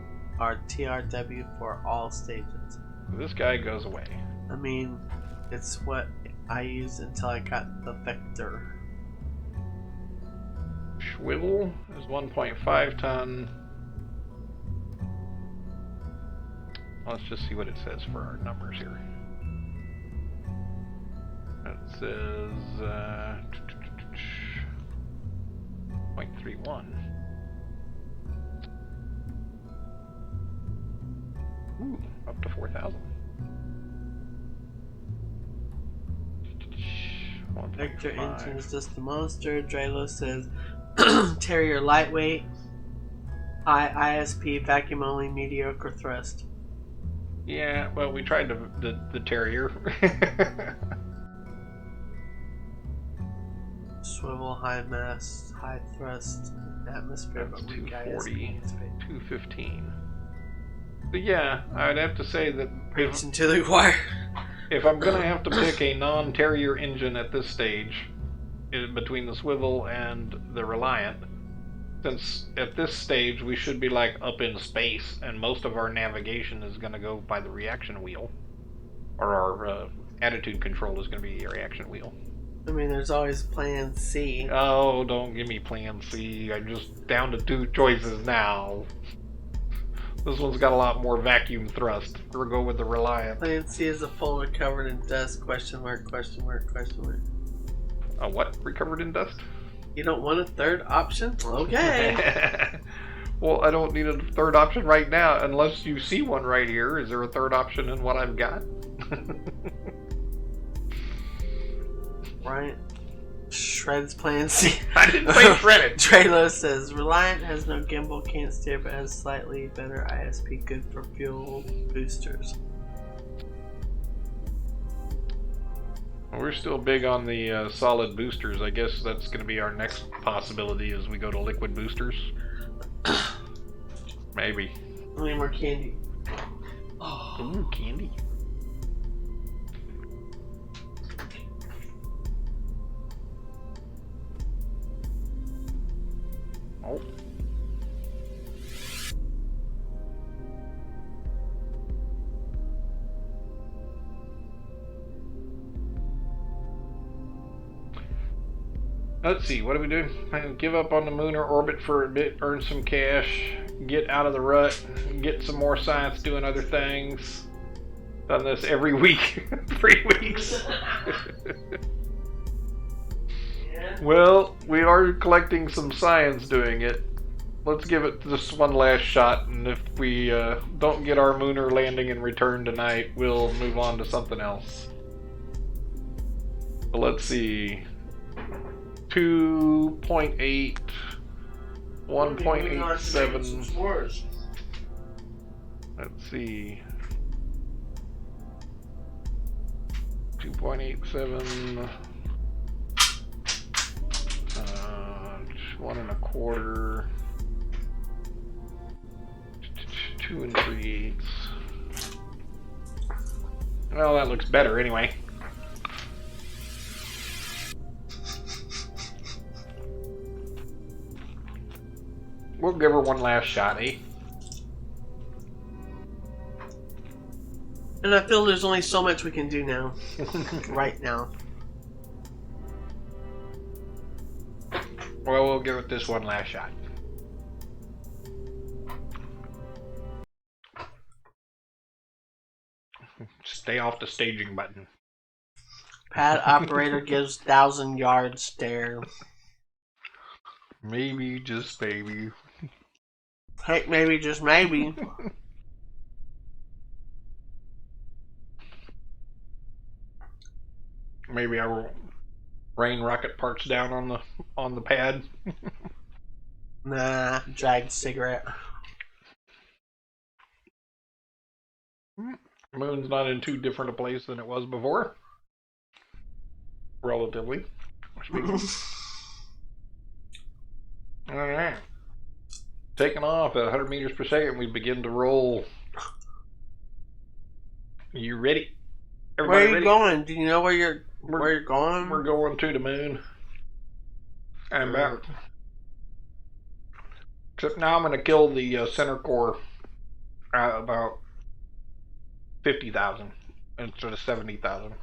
Speaker 2: our TRW for all stages.
Speaker 1: This guy goes away.
Speaker 2: I mean, it's what I used until I got the vector.
Speaker 1: Swivel is 1.5 ton. Let's just see what it says for our numbers here. It says 0.31. Ooh, up to 4,000.
Speaker 2: Vector engine is just a monster. Drelo says Terrier lightweight, high ISP, vacuum only, mediocre thrust.
Speaker 1: Yeah, well, we tried the Terrier.
Speaker 2: Swivel, high mass, high thrust, atmosphere,
Speaker 1: That's
Speaker 2: but weak
Speaker 1: 240,
Speaker 2: ISP.
Speaker 1: 215. But yeah, I'd have to say that
Speaker 2: Preaching to the choir.
Speaker 1: if I'm gonna have to pick a non-Terrier engine at this stage, between the swivel and the Reliant, since at this stage we should be like up in space, and most of our navigation is gonna go by the reaction wheel, or our attitude control is gonna be a reaction wheel.
Speaker 2: I mean, there's always Plan C.
Speaker 1: Oh, don't give me Plan C. I'm just down to 2 choices now. This one's got a lot more vacuum thrust. We'll go with the Reliant.
Speaker 2: Plan C is a folder covered in dust, question mark, question mark, question mark.
Speaker 1: A what? Recovered in dust?
Speaker 2: You don't want a third option? Okay.
Speaker 1: Well, I don't need a third option right now, unless you see one right here. Is there a third option in what I've got?
Speaker 2: Right. Shreds Plan C.
Speaker 1: I didn't say shredded.
Speaker 2: Drelo says Reliant has no gimbal, can't steer, but has slightly better ISP, good for fuel boosters.
Speaker 1: We're still big on the solid boosters. I guess that's going to be our next possibility as we go to liquid boosters. Maybe.
Speaker 2: I need more candy. Oh.
Speaker 1: Ooh, candy. Oh. Let's see, what are we doing? Give up on the Munar orbit for a bit, earn some cash, get out of the rut, get some more science doing other things. Done this every week, 3 weeks. Well, we are collecting some science doing it. Let's give it this one last shot, and if we don't get our Munar landing and return tonight, we'll move on to something else. So let's see. 2.8 1.87. Let's see. 2.87. 1 1/4. 2 3/8. Well, that looks better anyway. We'll give her one last shot, eh?
Speaker 2: And I feel there's only so much we can do now. Right now.
Speaker 1: Well, we'll give it this one last shot. Stay off the staging button.
Speaker 2: Pad operator gives 1,000-yard stare.
Speaker 1: Maybe, just maybe.
Speaker 2: Heck, maybe, just maybe.
Speaker 1: Maybe I will rain rocket parts down on the pad.
Speaker 2: Nah, dragged cigarette.
Speaker 1: Moon's not in too different a place than it was before. Relatively speaking. Alright. Taking off at 100 meters per second, we begin to roll. You ready?
Speaker 2: Everybody, where are you
Speaker 1: ready?
Speaker 2: going? Do you know where you're going?
Speaker 1: We're going to the moon. And back. Except now I'm going to kill the center core at about 50,000 instead of 70,000.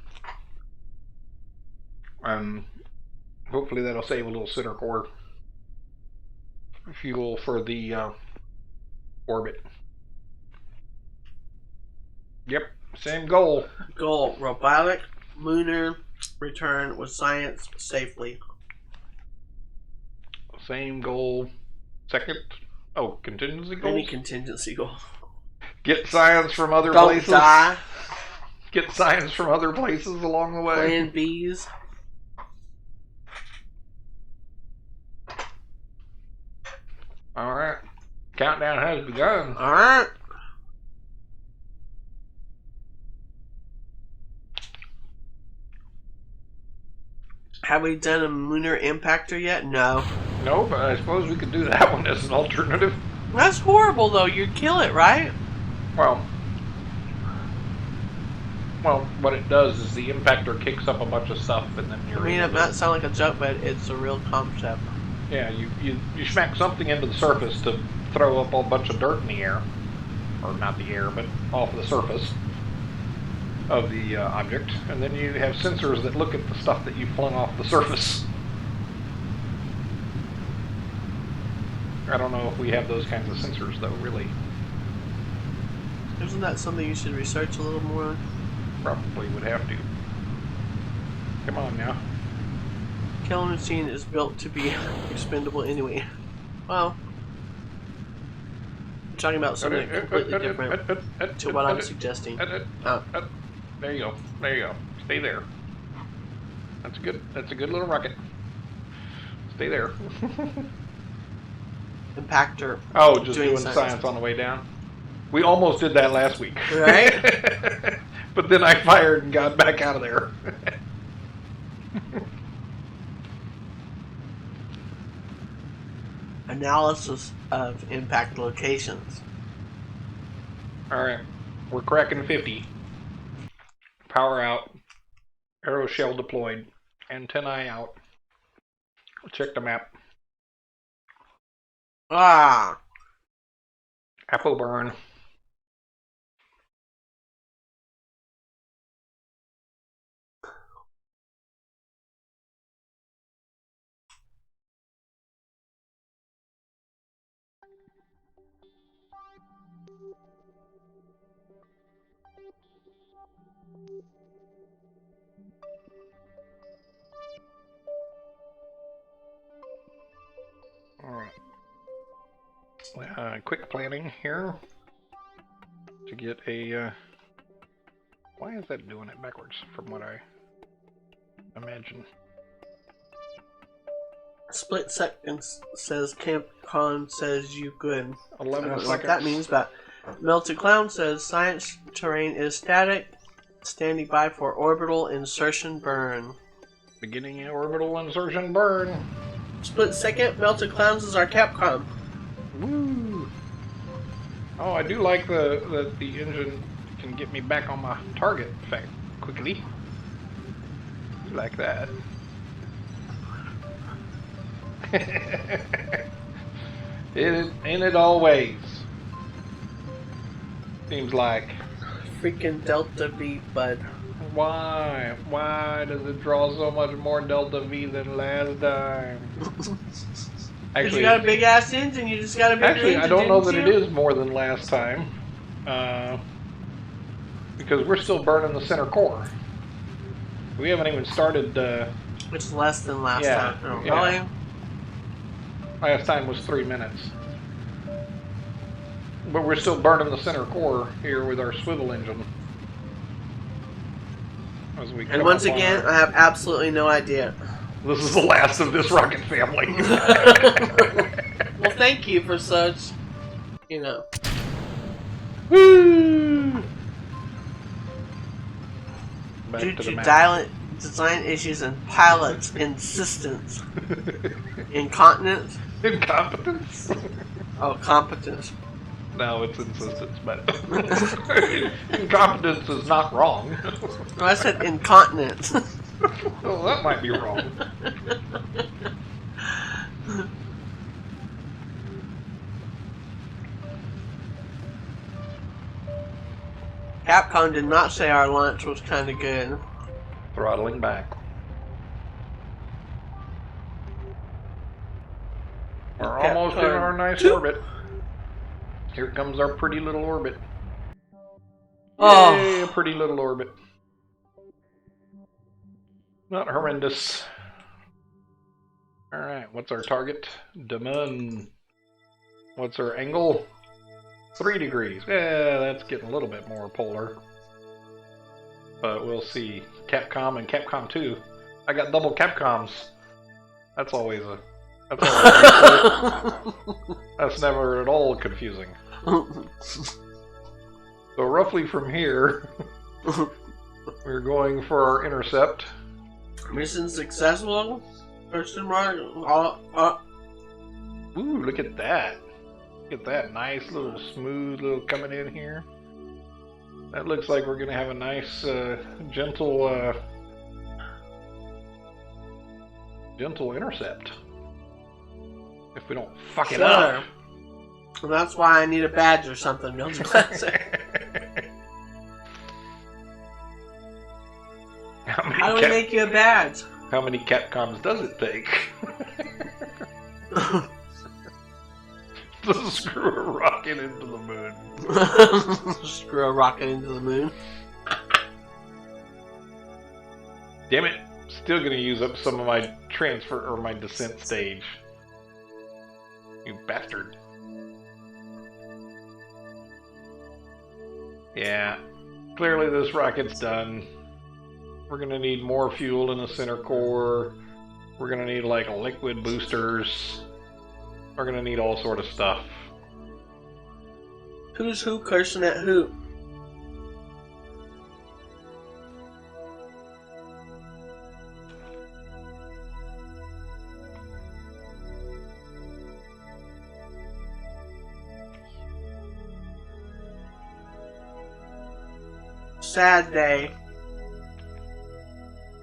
Speaker 1: Hopefully that'll save a little center core fuel for the orbit. Yep, same goal.
Speaker 2: Goal: robotic lunar return with science safely.
Speaker 1: Same goal. Second. Oh, contingency goal.
Speaker 2: Any contingency goal.
Speaker 1: Get science from other
Speaker 2: Don't
Speaker 1: places.
Speaker 2: Die.
Speaker 1: Get science from other places along the way.
Speaker 2: Plan B's.
Speaker 1: Alright. Countdown has begun.
Speaker 2: Alright. Have we done a lunar impactor yet? No.
Speaker 1: No, but I suppose we could do that one as an alternative.
Speaker 2: That's horrible, though. You'd kill it, right?
Speaker 1: Well, what it does is the impactor kicks up a bunch of stuff, and then you're.
Speaker 2: I mean, it might sound like a joke, but it's a real concept.
Speaker 1: Yeah, you smack something into the surface to throw up a bunch of dirt in the air, or not the air, but off the surface of the object, and then you have sensors that look at the stuff that you flung off the surface. I don't know if we have those kinds of sensors, though, really.
Speaker 2: Isn't that something you should research a little more?
Speaker 1: Probably would have to. Come on now.
Speaker 2: Killing machine is built to be expendable anyway. Well, I'm talking about something completely different to what I'm suggesting. Oh.
Speaker 1: There you go. There you go. Stay there. That's a good little rocket. Stay there.
Speaker 2: Impactor.
Speaker 1: Oh, just doing science on the way down. We almost did that last week.
Speaker 2: Right?
Speaker 1: But then I fired and got back out of there.
Speaker 2: Analysis of impact locations.
Speaker 1: Alright. We're cracking 50. Power out. Aero shell deployed. Antennae out. Check the map.
Speaker 2: Ah!
Speaker 1: Apple burn. Alright. Quick planning here to get a. Why is that doing it backwards from what I imagine?
Speaker 2: Split seconds says Capcom says you good.
Speaker 1: 11
Speaker 2: I don't know
Speaker 1: seconds.
Speaker 2: what that means, but Melted Clown says science terrain is static, standing by for orbital insertion burn.
Speaker 1: Beginning orbital insertion burn.
Speaker 2: Split second, Melted Clowns is our Capcom.
Speaker 1: Woo! Oh, I do like that the engine can get me back on my target quickly. I like that. Ain't it always? Seems like.
Speaker 2: Freaking Delta V, bud.
Speaker 1: Why? Why does it draw so much more Delta V than last time?
Speaker 2: Because you got a big ass engine, you just got a big engine.
Speaker 1: I don't know that it is more than last time. Because we're still burning the center core. We haven't even started.
Speaker 2: Which is less than last time. Oh,
Speaker 1: yeah.
Speaker 2: really?
Speaker 1: Last time was 3 minutes. But we're still burning the center core here with our swivel engine. As we
Speaker 2: And once again, I have absolutely no idea.
Speaker 1: This is the last of this rocket family.
Speaker 2: Well, thank you for such, you know.
Speaker 1: Woo! Back
Speaker 2: Due
Speaker 1: to
Speaker 2: to
Speaker 1: the
Speaker 2: design issues and pilot's insistence. Incontinence?
Speaker 1: Incompetence?
Speaker 2: Oh, competence.
Speaker 1: No, it's insistence, but incompetence is not wrong.
Speaker 2: No, I said incontinence.
Speaker 1: Well, that might be wrong.
Speaker 2: Capcom did not say our launch was kind of good.
Speaker 1: Throttling back. We're almost in our nice orbit. Here comes our pretty little orbit.
Speaker 2: Oh.
Speaker 1: Yay, a pretty little orbit. Not horrendous. Alright, what's our target? Demon. What's our angle? 3 degrees. Yeah, that's getting a little bit more polar. But we'll see. Capcom and Capcom 2. I got double Capcoms. That's always a... That's never at all confusing. So roughly from here, we're going for our intercept.
Speaker 2: Mission successful? Question mark?
Speaker 1: Ooh, look at that. Look at that nice little smooth little coming in here. That looks like we're going to have a nice gentle intercept. If we don't fuck it up.
Speaker 2: And that's why I need a badge or something. How do we make you a badge?
Speaker 1: How many Capcoms does it take? To screw a rocket into the moon.
Speaker 2: Screw a rocket into the moon.
Speaker 1: Damn it. Still gonna use up some of my transfer or my descent stage. You bastard. Yeah. Clearly this rocket's done. We're gonna need more fuel in the center core. We're gonna need like liquid boosters. We're gonna need all sort of stuff.
Speaker 2: Who's who cursing at who? Sad day.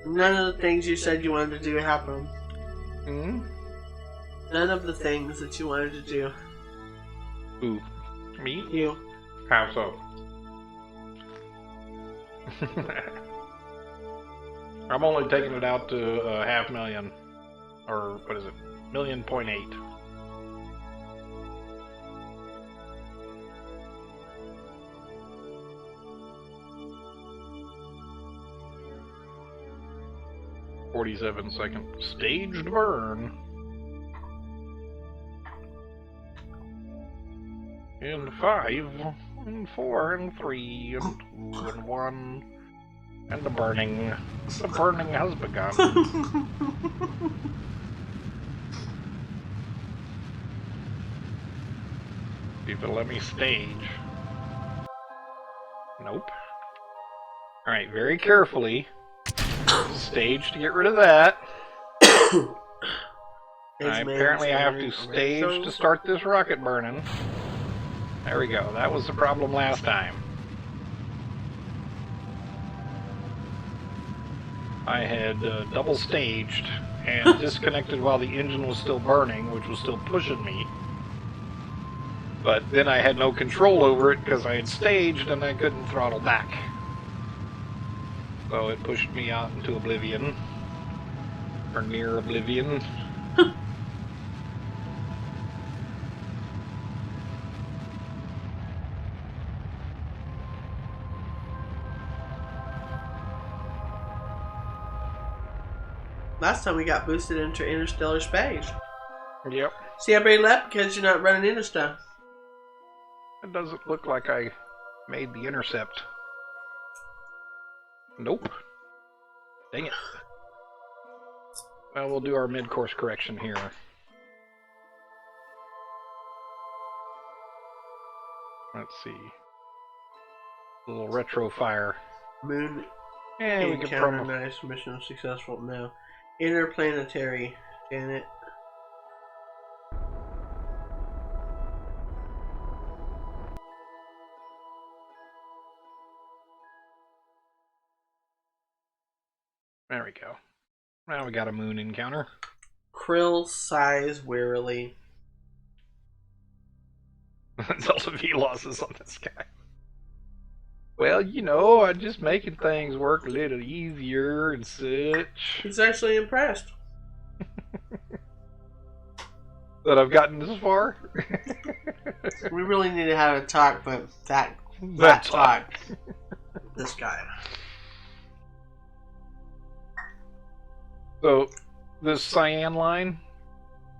Speaker 2: None of the things you said you wanted to do happened.
Speaker 1: Hmm?
Speaker 2: None of the things that you wanted to do.
Speaker 1: Who? Me?
Speaker 2: You.
Speaker 1: How so? I'm only taking it out to 500,000. Or what is it? 1.8 million. .47 staged burn. And 5, and 4, and 3, and 2, and 1, and the burning. The burning has begun. See if it'll let me stage. Nope. Alright, very carefully. Stage to get rid of that. Apparently I have to stage to start this rocket burning. There we go. That was the problem last time. I had double staged and disconnected while the engine was still burning, which was still pushing me. But then I had no control over it because I had staged and I couldn't throttle back. So it pushed me out into oblivion. Or near oblivion.
Speaker 2: Last time we got boosted into interstellar space.
Speaker 1: Yep.
Speaker 2: See, everybody left because you're not running into stuff.
Speaker 1: It doesn't look like I made the intercept. Nope. Dang it. Well, we'll do our mid-course correction here. Let's see. A little retro fire.
Speaker 2: Moon
Speaker 1: Yeah, we can
Speaker 2: encounter nice. Mission successful. No. Interplanetary. Janet.
Speaker 1: There we go. Now we got a moon encounter.
Speaker 2: Krill sighs wearily.
Speaker 1: That's all the V-losses on this guy. Well, you know, I'm just making things work a little easier and such.
Speaker 2: He's actually impressed.
Speaker 1: That I've gotten this far?
Speaker 2: We really need to have a talk, but that talk. This guy.
Speaker 1: So, this cyan line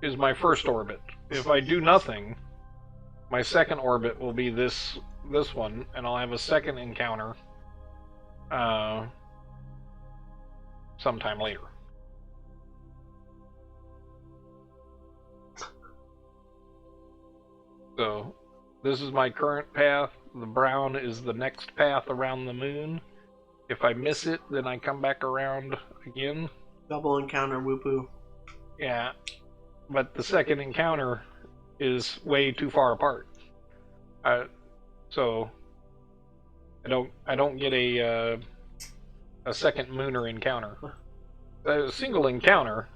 Speaker 1: is my first orbit. If I do nothing, my second orbit will be this one, and I'll have a second encounter sometime later. So, this is my current path. The brown is the next path around the moon. If I miss it, then I come back around again.
Speaker 2: Double encounter, whoopoo.
Speaker 1: Yeah, but the second encounter is way too far apart. So I don't get a second Munar encounter. A single encounter,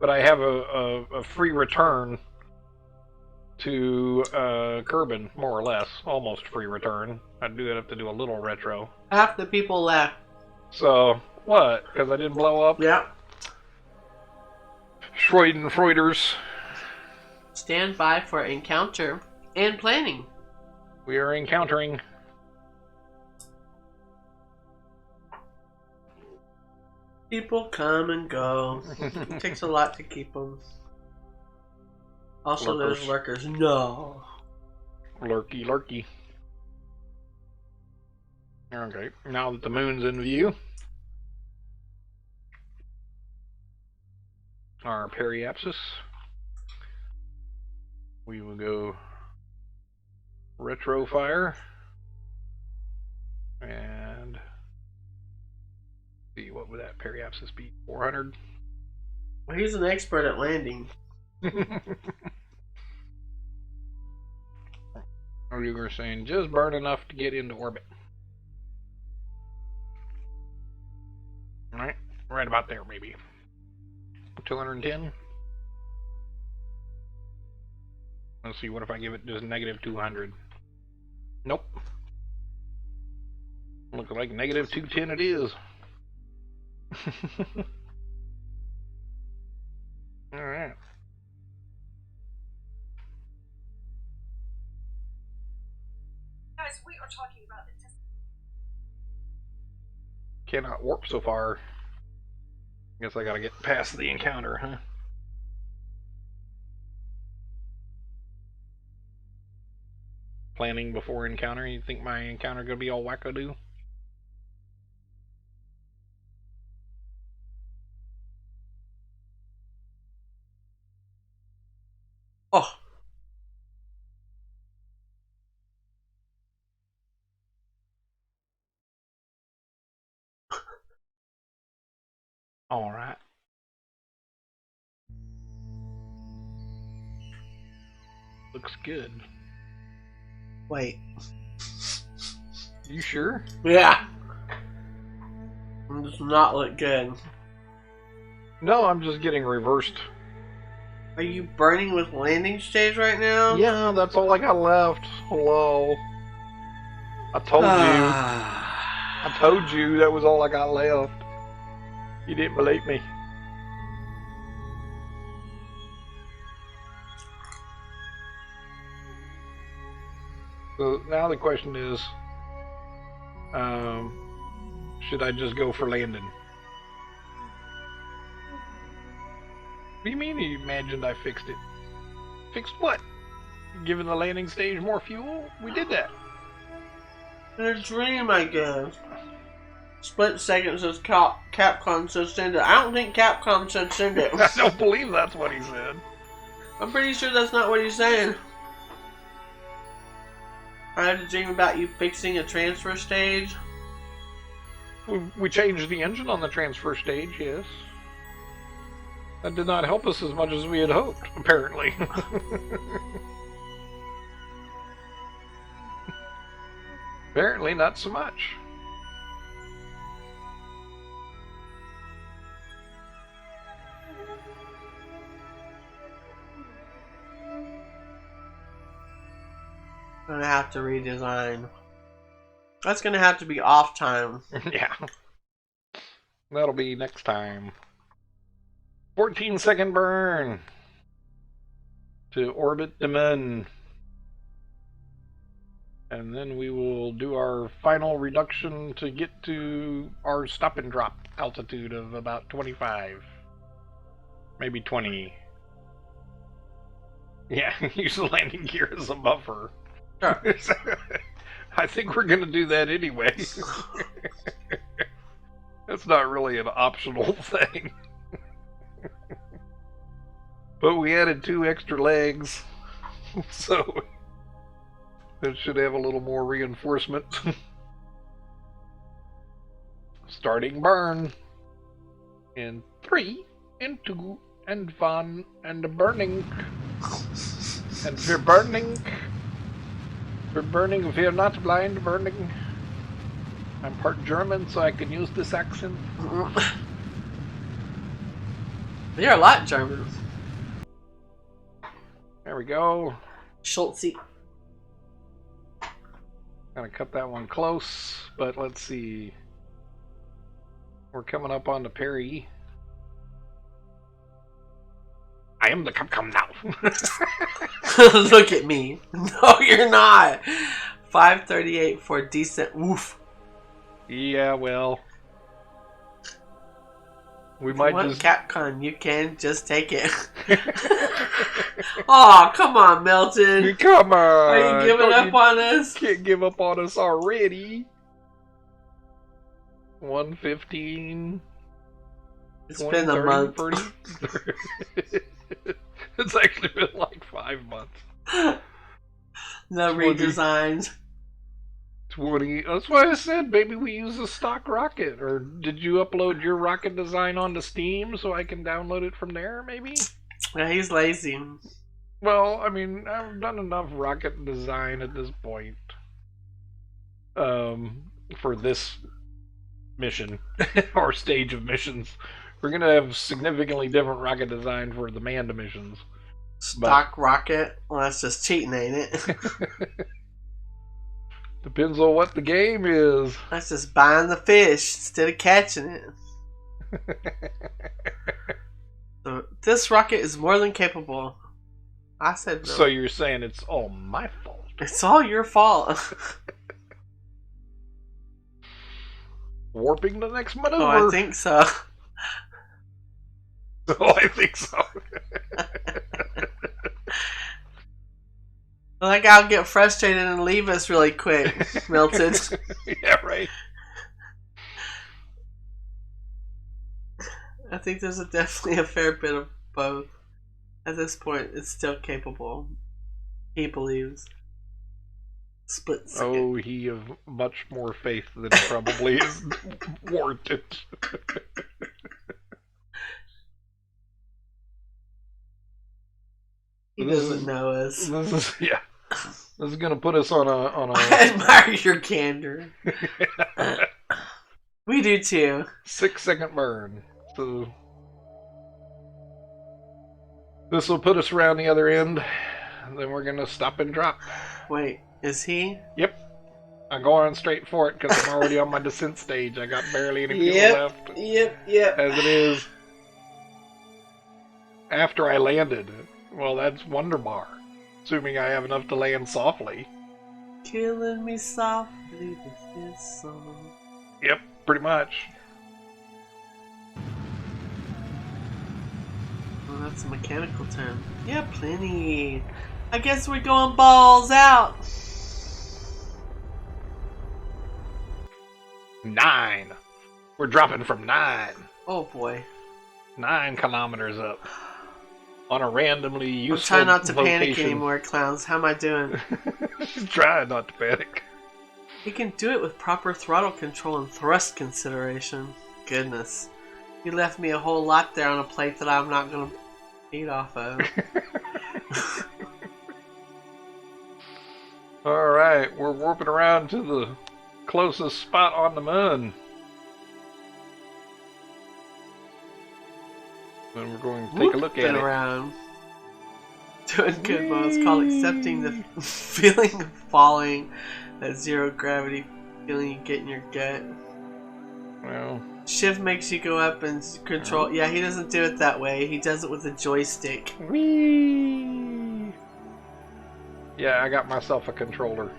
Speaker 1: but I have a free return to Kerbin, more or less, almost free return. I do have to do a little retro.
Speaker 2: Half the people left.
Speaker 1: So what? Because I didn't blow up?
Speaker 2: Yep.
Speaker 1: Freuders.
Speaker 2: Stand by for encounter and planning.
Speaker 1: We are encountering.
Speaker 2: People come and go. It takes a lot to keep them. Also, there's lurkers. No.
Speaker 1: Lurky, lurky. Okay, now that the moon's in view, our periapsis, we will go retro fire and see, what would that periapsis be? 400.
Speaker 2: Well, he's an expert at landing.
Speaker 1: Or you were saying just burn enough to get into orbit. Alright, right about there, maybe. 210. Let's see, what if I give it just negative 200? Nope. Looks like negative 210 it is. Alright.
Speaker 3: Guys, we are talking about the test.
Speaker 1: Cannot warp so far. Guess I gotta get past the encounter, huh? Planning before encounter. You think my encounter gonna be all wackadoo?
Speaker 2: Oh.
Speaker 1: Looks good.
Speaker 2: Wait.
Speaker 1: You sure?
Speaker 2: Yeah. It does not look good.
Speaker 1: No, I'm just getting reversed.
Speaker 2: Are you burning with landing stage right now?
Speaker 1: Yeah, that's all I got left. Hello. I told you. I told you that was all I got left. You didn't believe me. So now the question is, should I just go for landing? What do you mean you imagined I fixed it? Fixed what? Giving the landing stage more fuel? We did that.
Speaker 2: In a dream, I guess. Split second says Capcom said send it. I don't think Capcom said send it.
Speaker 1: I don't believe that's what he said.
Speaker 2: I'm pretty sure that's not what he's saying. I had a dream about you fixing a transfer stage.
Speaker 1: We changed the engine on the transfer stage, yes. That did not help us as much as we had hoped, apparently. Apparently not so much.
Speaker 2: I'm gonna have to redesign. That's gonna have to be off time.
Speaker 1: Yeah. That'll be next time. 14-second burn to orbit the moon. And then we will do our final reduction to get to our stop and drop altitude of about 25. Maybe 20. Yeah, use the landing gear as a buffer.
Speaker 2: Sure.
Speaker 1: I think we're going to do that anyway. That's not really an optional thing. But we added 2 extra legs, so it should have a little more reinforcement. Starting burn in 3 and 2 and 1 and burning. And we're burning. We're burning. We're not blind. Burning. I'm part German, so I can use this accent.
Speaker 2: You're a lot German.
Speaker 1: There we go.
Speaker 2: Schultzy.
Speaker 1: Gonna cut that one close, but let's see. We're coming up on the Perry. I am the Capcom now.
Speaker 2: Look at me. No, you're not. 538 for decent. Woof.
Speaker 1: Yeah, well, we
Speaker 2: If
Speaker 1: might
Speaker 2: you want
Speaker 1: just
Speaker 2: Capcom, you can just take it. Oh, come on, Melton.
Speaker 1: Come on.
Speaker 2: Are you giving
Speaker 1: Don't
Speaker 2: up on us?
Speaker 1: Can't give up on us already. 115.
Speaker 2: It's
Speaker 1: 20,
Speaker 2: been a
Speaker 1: 30,
Speaker 2: month.
Speaker 1: 40. It's actually been like 5 months.
Speaker 2: No
Speaker 1: 20.
Speaker 2: redesigns.
Speaker 1: 20. That's why I said maybe we use a stock rocket. Or did you upload your rocket design onto Steam so I can download it from there, maybe?
Speaker 2: Yeah, he's lazy.
Speaker 1: Well, I mean, I've done enough rocket design at this point. For this mission. Or stage of missions. We're going to have significantly different rocket design for the manned missions.
Speaker 2: Stock rocket? Well, that's just cheating, ain't it?
Speaker 1: Depends on what the game is.
Speaker 2: That's just buying the fish instead of catching it. So, this rocket is more than capable. I said no.
Speaker 1: So you're saying it's all my fault?
Speaker 2: It's all your fault.
Speaker 1: Warping the next maneuver.
Speaker 2: Oh, I think so.
Speaker 1: Oh, I think so.
Speaker 2: Well, that guy will get frustrated and leave us really quick, Melted.
Speaker 1: Yeah, right.
Speaker 2: I think there's definitely a fair bit of both. At this point, it's still capable. He believes. Split second.
Speaker 1: Oh, he of much more faith than probably is warranted.
Speaker 2: He doesn't know us.
Speaker 1: This is yeah. This is gonna put us on a.
Speaker 2: I admire your candor. We do too.
Speaker 1: 6-second burn. So this will put us around the other end, and then we're gonna stop and drop.
Speaker 2: Wait, is he?
Speaker 1: Yep. I'm going straight for it because I'm already on my descent stage. I got barely any fuel left.
Speaker 2: Yep.
Speaker 1: As it is. After I landed. Well, that's Wonderbar. Assuming I have enough to land softly.
Speaker 2: Killing me softly with this song.
Speaker 1: Yep, pretty much.
Speaker 2: Oh, that's a mechanical term. Yeah, plenty. I guess we're going balls out.
Speaker 1: 9. We're dropping from 9.
Speaker 2: Oh boy.
Speaker 1: 9 kilometers up. On a randomly useful
Speaker 2: Try not to
Speaker 1: location.
Speaker 2: panic anymore, clowns. How am I doing?
Speaker 1: Try not to panic.
Speaker 2: You can do it with proper throttle control and thrust consideration. Goodness. You left me a whole lot there on a plate that I'm not going to eat off of.
Speaker 1: Alright, we're warping around to the closest spot on the moon. And we're going to take a look at it.
Speaker 2: Around. Doing good, Mo. It's called accepting the feeling of falling, that zero gravity feeling you get in your gut.
Speaker 1: Well,
Speaker 2: Shift makes you go up and control. Yeah, he doesn't do it that way. He does it with a joystick.
Speaker 1: whee! Yeah, I got myself a controller.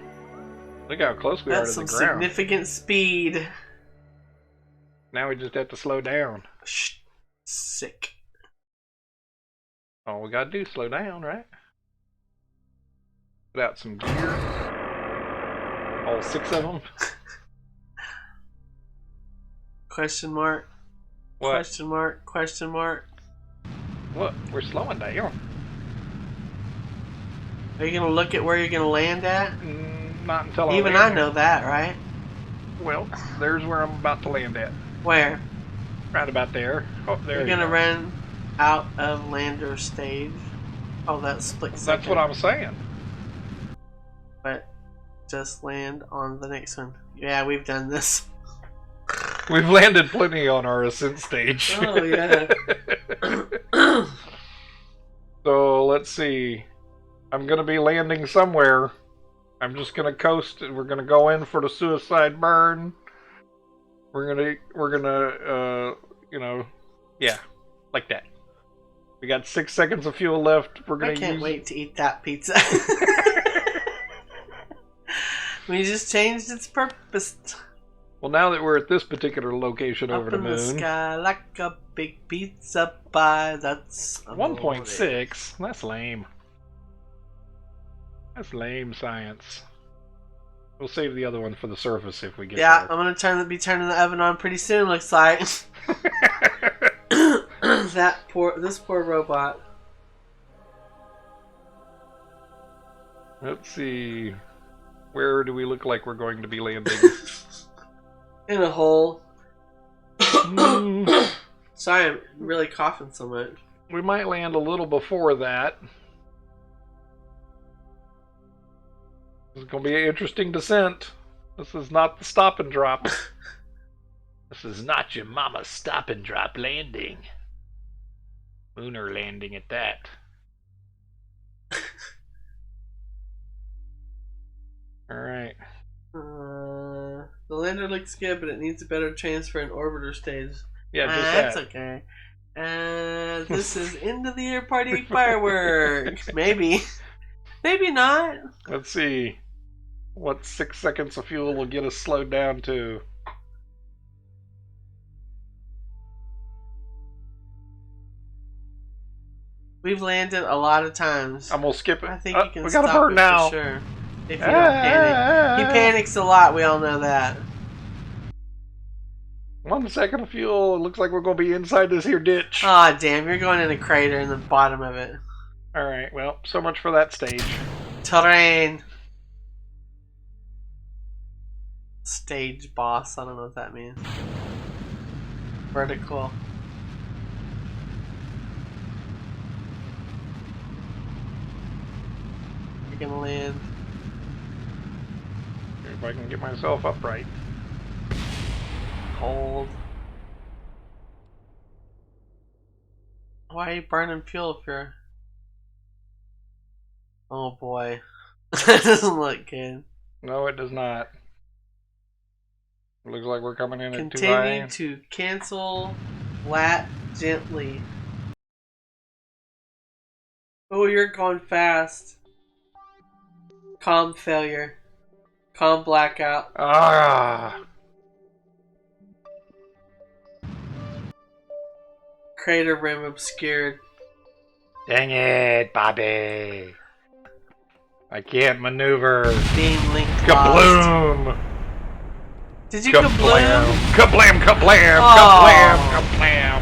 Speaker 1: Look how close we are to
Speaker 2: That's
Speaker 1: the
Speaker 2: some
Speaker 1: ground.
Speaker 2: significant speed.
Speaker 1: Now we just have to slow down.
Speaker 2: Shh. Sick.
Speaker 1: All we gotta do is slow down, right? Put out some gear. All 6 of them.
Speaker 2: Question mark.
Speaker 1: What?
Speaker 2: Question mark. Question mark.
Speaker 1: What? We're slowing down.
Speaker 2: Are you gonna look at where you're gonna land at?
Speaker 1: Not until
Speaker 2: Even
Speaker 1: land
Speaker 2: I know that, right?
Speaker 1: there. Well, there's where I'm about to land at.
Speaker 2: Where?
Speaker 1: Right about there. Oh, there
Speaker 2: You're
Speaker 1: you
Speaker 2: gonna
Speaker 1: go.
Speaker 2: run out of lander stage. Oh, that's split second.
Speaker 1: That's what I'm saying.
Speaker 2: But just land on the next one. Yeah, we've done this.
Speaker 1: We've landed plenty on our ascent stage.
Speaker 2: Oh, yeah.
Speaker 1: So, let's see. I'm going to be landing somewhere. I'm just going to coast. We're going to go in for the suicide burn. We're going to, you know, yeah, like that. We got 6 seconds of fuel left. We're going
Speaker 2: I
Speaker 1: to
Speaker 2: can't
Speaker 1: use...
Speaker 2: wait to eat that pizza. We just changed its purpose.
Speaker 1: Well, now that we're at this particular location
Speaker 2: Up
Speaker 1: over the
Speaker 2: in the
Speaker 1: moon,
Speaker 2: sky like a big pizza pie. That's
Speaker 1: 1.6. That's lame. That's lame science. We'll save the other one for the surface if we get
Speaker 2: Yeah,
Speaker 1: there.
Speaker 2: I'm gonna be turning the oven on pretty soon. Looks like this poor robot.
Speaker 1: Let's see. Where do we look like we're going to be landing?
Speaker 2: In a hole.
Speaker 1: Mm,
Speaker 2: Sorry, I'm really coughing so much.
Speaker 1: we might land a little before that. This is going to be an interesting descent. This is not the stop and drop. This is not your mama's stop and drop landing. Munar landing at that. Alright.
Speaker 2: The lander looks good, but it needs a better transfer and orbiter stage.
Speaker 1: Yeah, just
Speaker 2: That's
Speaker 1: that.
Speaker 2: okay. This is end of the year party fireworks. Maybe. Maybe not.
Speaker 1: Let's see. What 6 seconds of fuel will get us slowed down to?
Speaker 2: We've landed a lot of times.
Speaker 1: I'm gonna skip it.
Speaker 2: I think you can
Speaker 1: we got a
Speaker 2: stop
Speaker 1: bird
Speaker 2: it
Speaker 1: now.
Speaker 2: for sure. If you don't panic. He panics a lot, we all know that.
Speaker 1: 1 second of fuel. It looks like we're gonna be inside this here ditch.
Speaker 2: Aw, damn, you're going in a crater in the bottom of it.
Speaker 1: Alright, well, so much for that stage.
Speaker 2: Terrain. Stage boss, I don't know what that means. Vertical. you're gonna land.
Speaker 1: If I can get myself upright.
Speaker 2: Cold. Why are you burning fuel if you're... Oh boy. That doesn't look good.
Speaker 1: No, it does not. It looks like we're coming in at too
Speaker 2: Continue
Speaker 1: high.
Speaker 2: to cancel lat gently. Oh, you're going fast. Calm failure. Calm blackout.
Speaker 1: Ah!
Speaker 2: Crater rim obscured.
Speaker 1: Dang it, Bobby! I can't maneuver.
Speaker 2: Beam link lost.
Speaker 1: Kabloom!
Speaker 2: Did you kabloom?
Speaker 1: Kablam, kablam,
Speaker 2: Oh.
Speaker 1: kablam, kablam!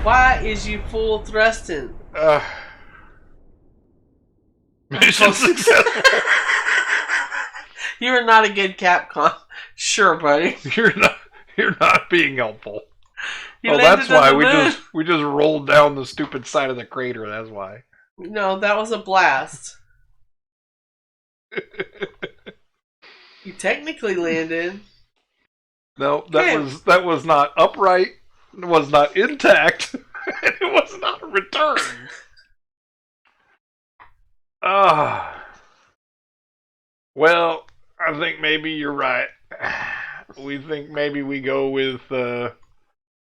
Speaker 2: Why is you full thrusting?
Speaker 1: Mission successful.
Speaker 2: You are not a good Capcom. Sure, buddy.
Speaker 1: You're not being helpful.
Speaker 2: You
Speaker 1: Oh,
Speaker 2: landed
Speaker 1: that's why
Speaker 2: on the
Speaker 1: we just rolled down the stupid side of the crater. That's why.
Speaker 2: No, that was a blast. You technically landed.
Speaker 1: No, that was not upright. It was not intact. And it was not a return. Well, I think maybe you're right. We think maybe we go with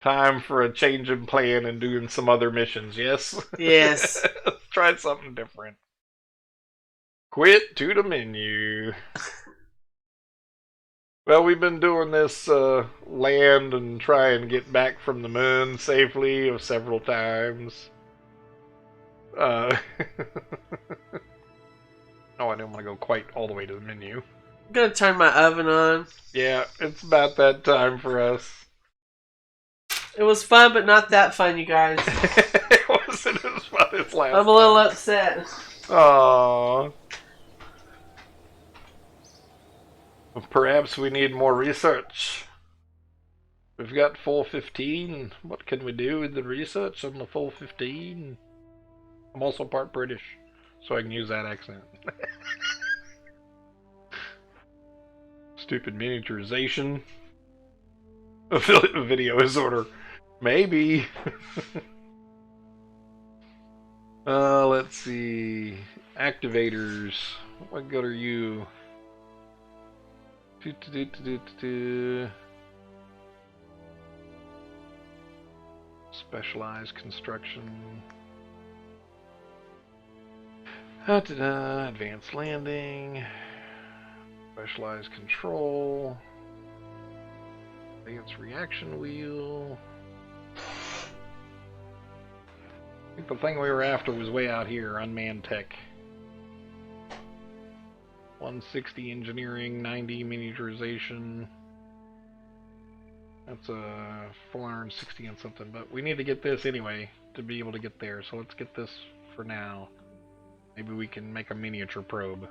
Speaker 1: time for a change in plan and doing some other missions, yes?
Speaker 2: Yes.
Speaker 1: Let's try something different. Quit to the menu. Well, we've been doing this land and try and get back from the moon safely several times. No, I didn't want to go quite all the way to the menu.
Speaker 2: I'm gonna turn my oven on.
Speaker 1: Yeah, it's about that time for us.
Speaker 2: It was fun, but not that fun, you guys.
Speaker 1: It wasn't as fun as last
Speaker 2: I'm a little upset.
Speaker 1: Aww. Perhaps we need more research. We've got full 15. What can we do with the research on the full 15? I'm also part British, so I can use that accent. Stupid miniaturization. Affiliate video is order. Maybe. Let's see. Activators. What good are you? Specialized construction. Advanced landing. Specialized control. Advanced reaction wheel. I think the thing we were after was way out here, unmanned tech. 160 engineering, 90 miniaturization. That's a 460 and something, but we need to get this anyway to be able to get there. So let's get this for now. Maybe we can make a miniature probe.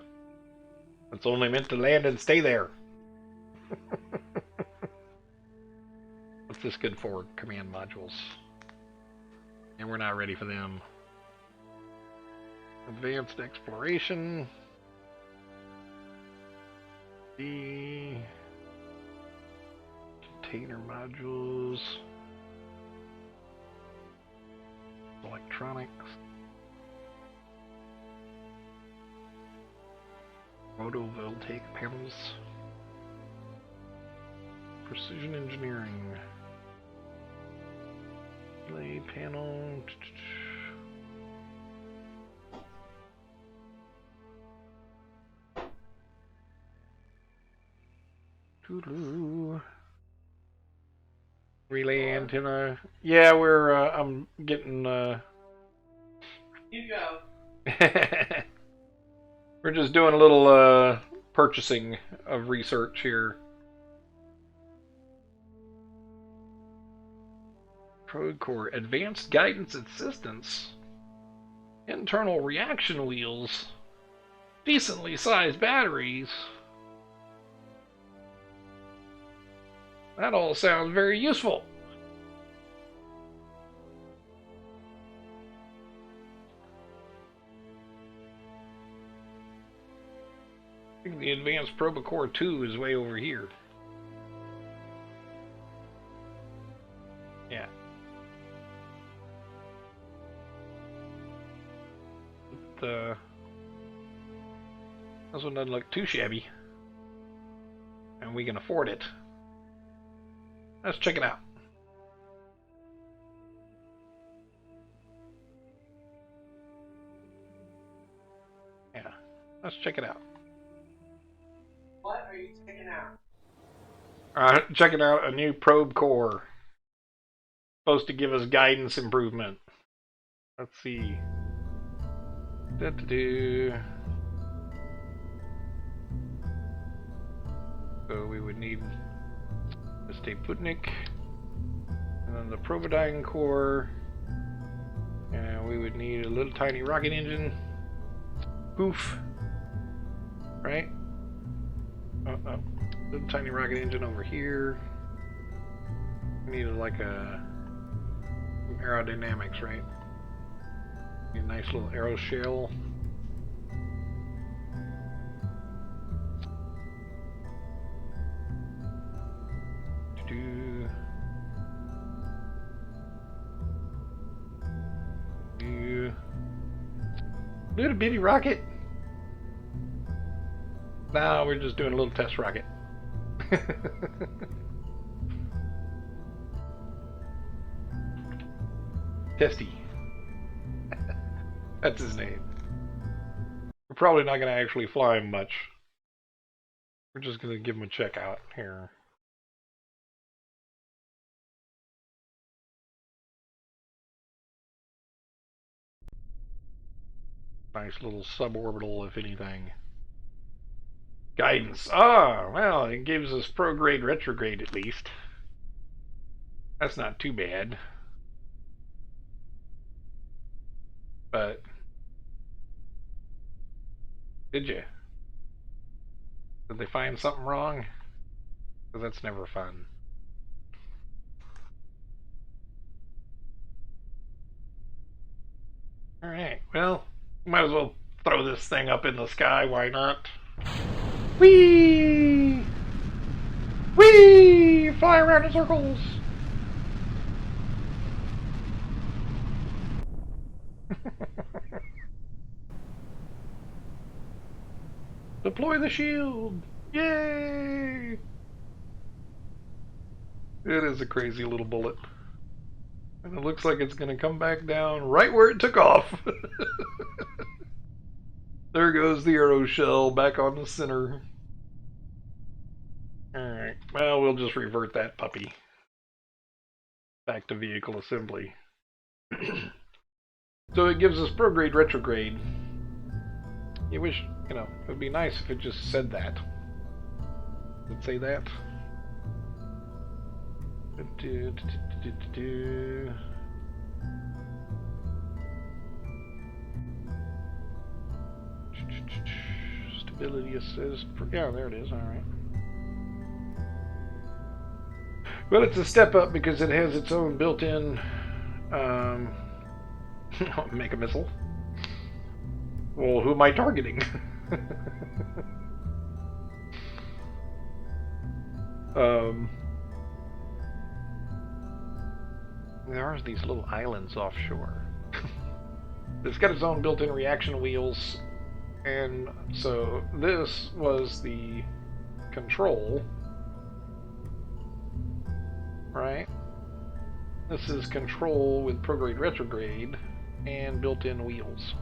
Speaker 1: It's only meant to land and stay there. What's this good for? Command modules. And we're not ready for them. Advanced exploration. The container modules. Electronics. Photovoltaic panels. Precision engineering. Relay panel. Relay antenna. Yeah, we're I'm getting
Speaker 2: You go.
Speaker 1: We're just doing a little purchasing of research here. Probe core, advanced guidance assistance, internal reaction wheels, decently sized batteries. That all sounds very useful. think the advanced Probacore 2 is way over here. Yeah. But, this one doesn't look too shabby. And we can afford it. Let's check it out. Yeah, let's check it out.
Speaker 2: What are you checking out?
Speaker 1: Checking out a new probe core. Supposed to give us guidance improvement. Let's see. So we would need the Staputnik, and then the Providine core, and we would need a little tiny rocket engine. Poof. Right? Little tiny rocket engine over here. We need like some aerodynamics, right? Need a nice little aero shell. Little bitty rocket. No, we're just doing a little test rocket. Testy. That's his name. We're probably not going to actually fly him much. We're just going to give him a check out here. Nice little suborbital, if anything. Guidance. Ah, well, it gives us prograde retrograde at least. That's not too bad. But did you? Did they find something wrong? Because that's never fun. Alright, well, might as well throw this thing up in the sky, why not? Whee! Whee! Fly around in circles! Deploy the shield! Yay! It is a crazy little bullet. And it looks like it's going to come back down right where it took off. There goes the arrow shell back on the center. Alright, well, we'll just revert that puppy back to vehicle assembly. So it gives us prograde retrograde. You wish, you know, it would be nice if it just said that. Does it say that? Stability assist. Yeah, there it is. Alright. Well, it's a step up because it has its own built-in make a missile. Well, who am I targeting? There are these little islands offshore. It's got its own built-in reaction wheels, and so this was the control, right? This is control with prograde retrograde and built-in wheels.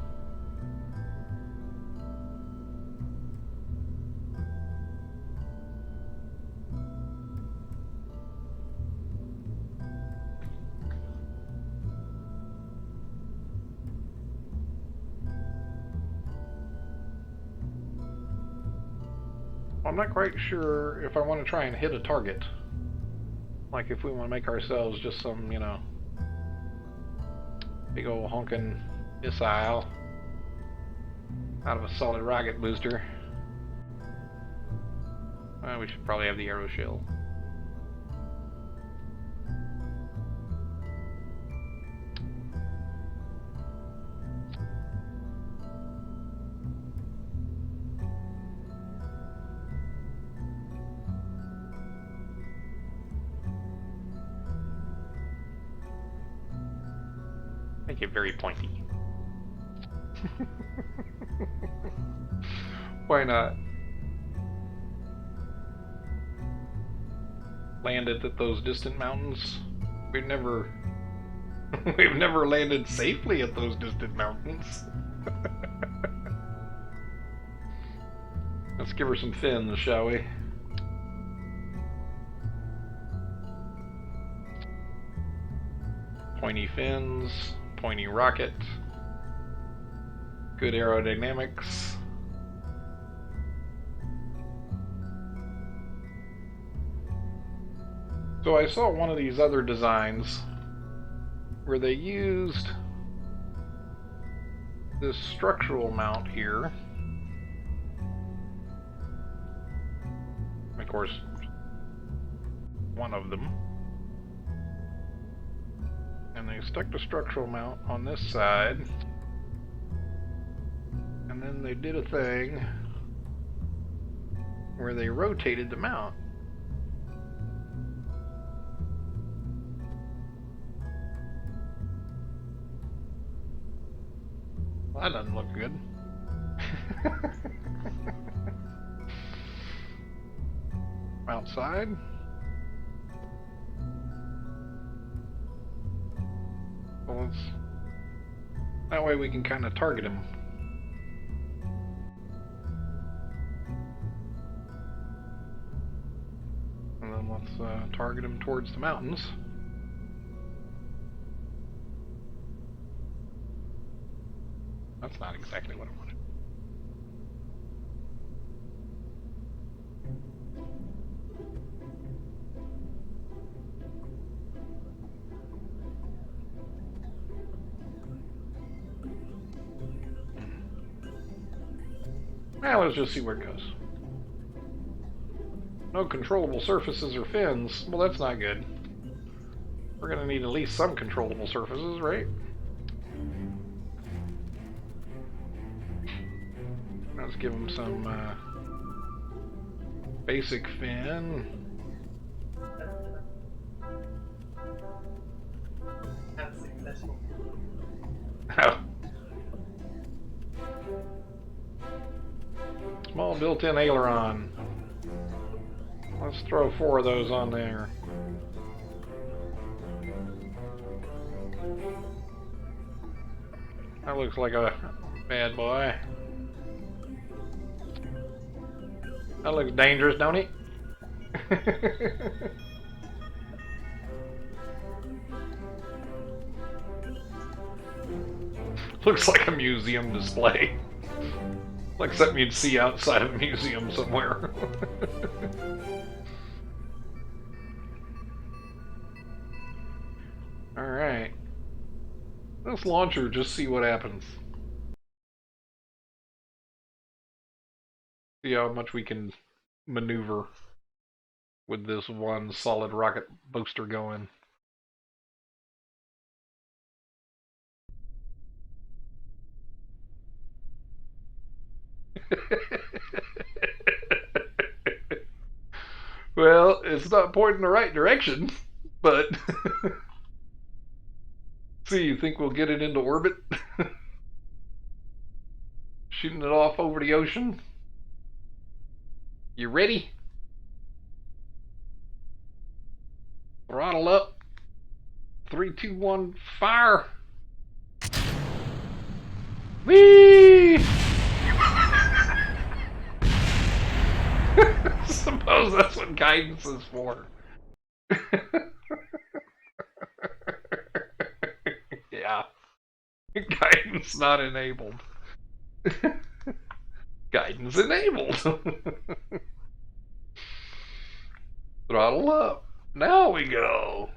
Speaker 1: I'm not quite sure if I want to try and hit a target. Like if we want to make ourselves just some, you know, big old honkin' missile out of a solid rocket booster. Well, we should probably have the arrow shell. Make it very pointy. Why not? Landed at those distant mountains. We've never we've never landed safely at those distant mountains. Let's give her some fins, shall we? Pointy fins, pointy rocket, good aerodynamics. So I saw one of these other designs where they used this structural mount here. Of course, one of them. And they stuck the structural mount on this side. And then they did a thing where they rotated the mount. Well, that doesn't look good. Outside. Well, that way we can kind of target him. And then let's target him towards the mountains. That's not exactly what I wanted. Now let's just see where it goes. No controllable surfaces or fins. Well, that's not good. We're gonna need at least some controllable surfaces, right? Let's give him some basic fin.
Speaker 2: That's successful.
Speaker 1: Oh. Small built-in aileron. Let's throw 4 of those on there. That looks like a bad boy. That looks dangerous, don't it? Looks like a museum display. Like something you'd see outside of a museum somewhere. Alright. Let's launch her, just see what happens. See how much we can maneuver with this one solid rocket booster going. Well, it's not pointing the right direction, but see, you think we'll get it into orbit? Shooting it off over the ocean? You ready? Throttle up. 3, 2, 1, fire! Whee! Suppose that's what guidance is for. Yeah. Guidance not enabled. Guidance enabled. Throttle up. Now we go.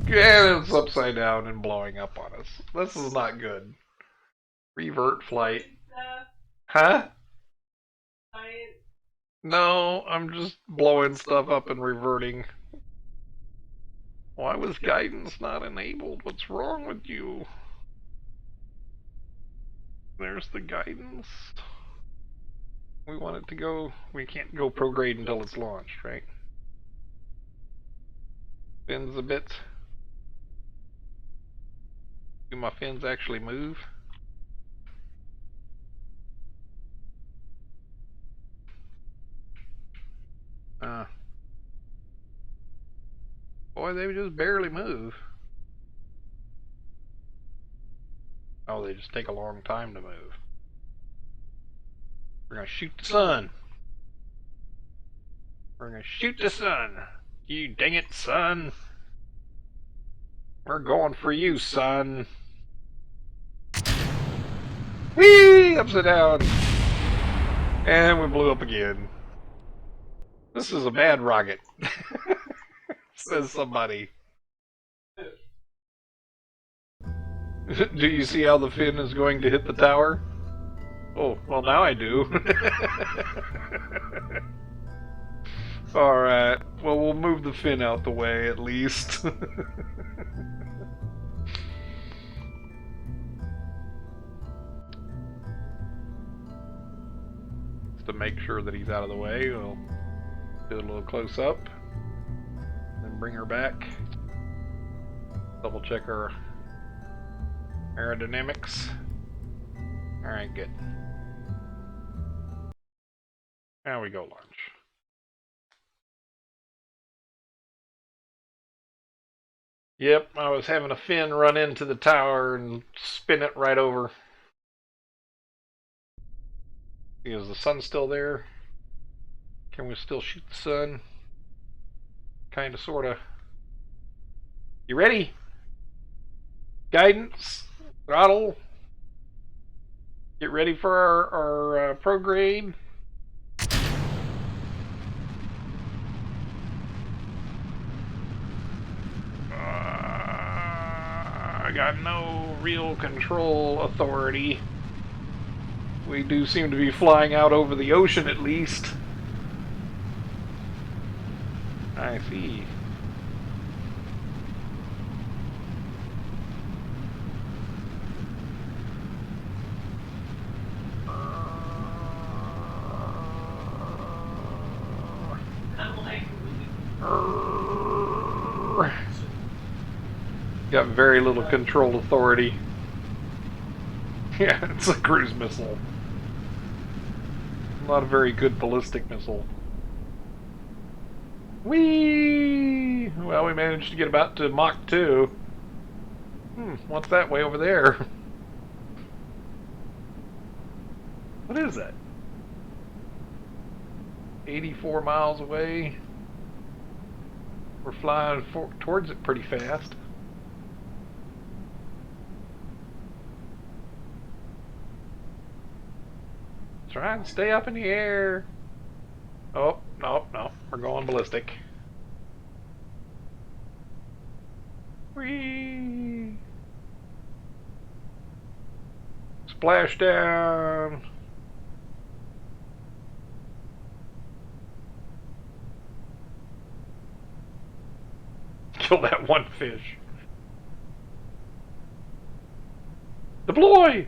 Speaker 1: And it's upside down and blowing up on us. This is not good. Revert flight. Huh? No, I'm just blowing stuff up and reverting. Why was guidance not enabled? What's wrong with you? There's the guidance. We want it to go... We can't go prograde until it's launched, right? Spins a bit. Do my fins actually move? Boy, they just barely move. Oh, they just take a long time to move. We're gonna shoot the sun. We're gonna shoot the sun. You dang it, son. We're going for you, son. Whee! Upside down. And we blew up again. This is a bad rocket. Says somebody. Do you see how the fin is going to hit the tower? Oh, well now I do. Alright, well we'll move the fin out the way at least. Just to make sure that he's out of the way, we'll do a little close up. Then bring her back. Double check her aerodynamics. Alright, good. Now we go launch. Yep, I was having a fin run into the tower and spin it right over. Is the sun still there? Can we still shoot the sun? Kinda, sorta. You ready? Guidance, throttle. Get ready for our prograde. I got no real control authority. We do seem to be flying out over the ocean at least. I see. Got very little control authority. Yeah, it's a cruise missile. Not a very good ballistic missile. Whee! Well, we managed to get about to Mach 2. What's that way over there? What is that? 84 miles away. We're flying towards it pretty fast. Try and stay up in the air. Oh, no, no. We're going ballistic. Whee! Splash down. Kill that one fish. Deploy!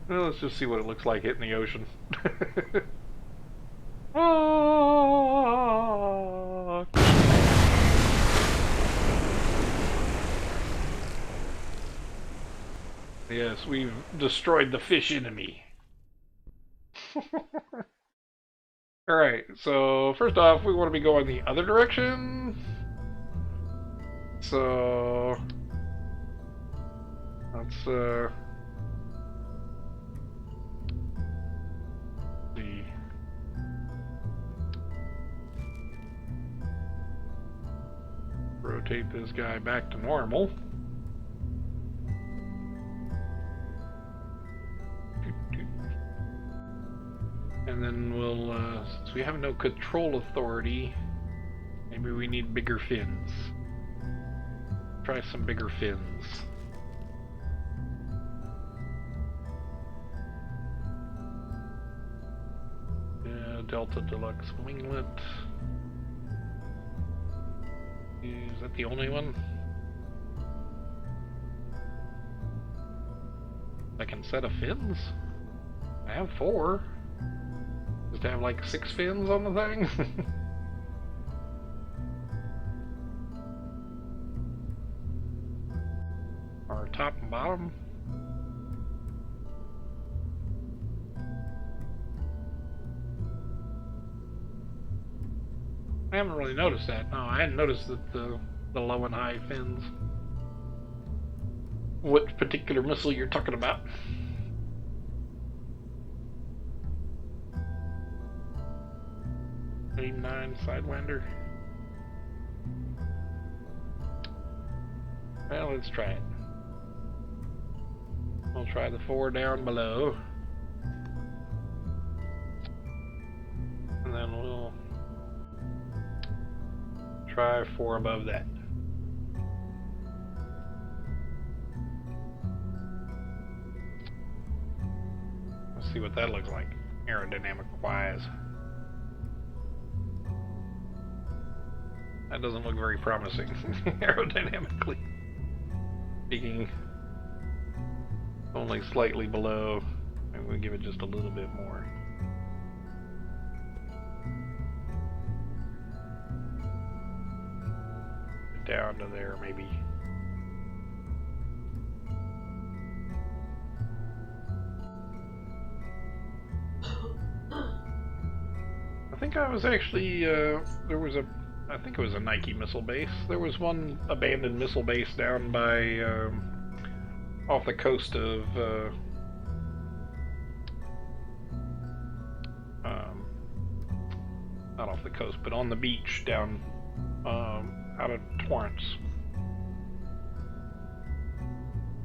Speaker 1: Well, let's just see what it looks like hitting the ocean. Ah! Yes, we've destroyed the fish enemy. Alright, so first off, we want to be going the other direction. So let's see. Rotate this guy back to normal. And then we'll, since we have no control authority, maybe we need bigger fins. Try some bigger fins. Yeah, Delta Deluxe Winglet. Is that the only one? Second set of fins? I have 4. Just have like 6 fins on the thing? Or top and bottom? I haven't really noticed that. No, I hadn't noticed that the low and high fins. What particular missile you're talking about? Aim 9 Sidewinder. Well, let's try it. We'll try the 4 down below. And then we'll try 4 above that. Let's see what that looks like aerodynamic wise. That doesn't look very promising aerodynamically speaking. Only slightly below. Maybe we'll give it just a little bit more. Down to there, maybe. I think I was actually, there was a, I think it was a Nike missile base. There was one abandoned missile base down by, off the coast of, not off the coast, but on the beach down, out of Torrance.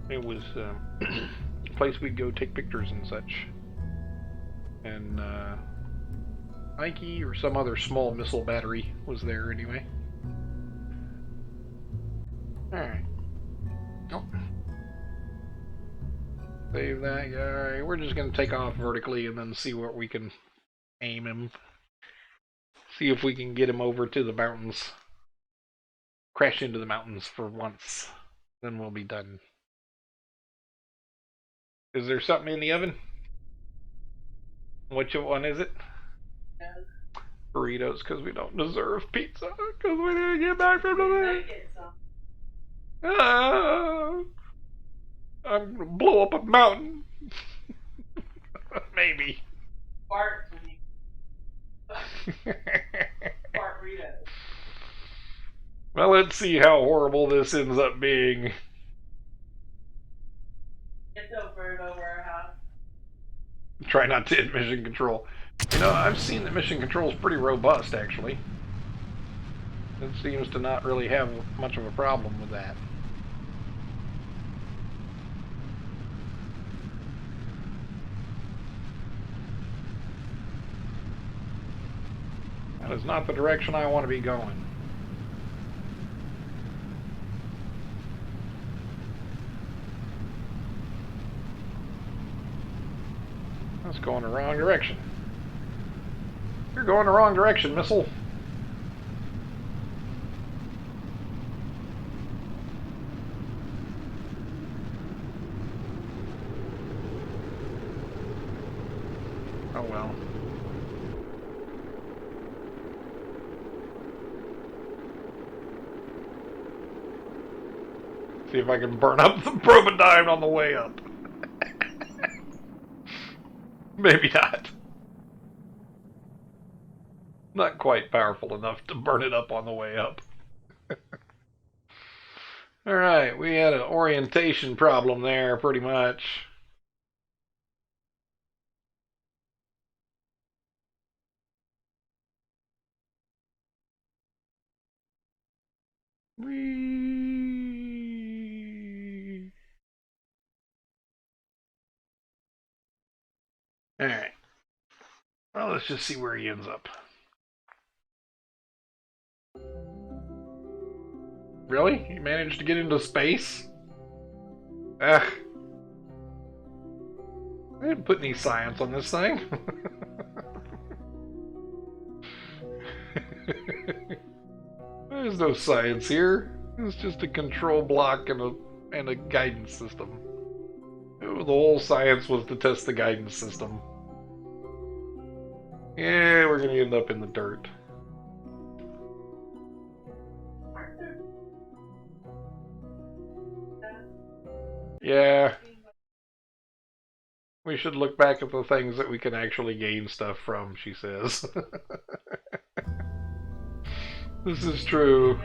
Speaker 1: It was a place we'd go take pictures and such. And Nike or some other small missile battery was there anyway. Alright. Nope. Save that guy. We're just going to take off vertically and then see what we can aim him. See if we can get him over to the mountains. Crash into the mountains for once. Then we'll be done. Is there something in the oven? Which one is it? Burritos, because we don't deserve pizza. Because we didn't get back from the I'm gonna blow up a mountain. Maybe.
Speaker 2: Fart when you fart burritos.
Speaker 1: Well, let's see how horrible this ends up being.
Speaker 2: It's over and over our house.
Speaker 1: Try not to hit mission control. You know, I've seen that mission control is pretty robust, actually. It seems to not really have much of a problem with that. That is not the direction I want to be going. That's going the wrong direction. You're going the wrong direction, missile. Oh well. See if I can burn up the probodine on the way up. Maybe not. Not quite powerful enough to burn it up on the way up. Alright, we had an orientation problem there, pretty much. Alright. Well, let's just see where he ends up. Really? You managed to get into space? Ugh. I didn't put any science on this thing. There's no science here. It's just a control block and a guidance system. The whole science was to test the guidance system. Yeah, we're gonna end up in the dirt. Yeah. We should look back at the things that we can actually gain stuff from, she says. This is true.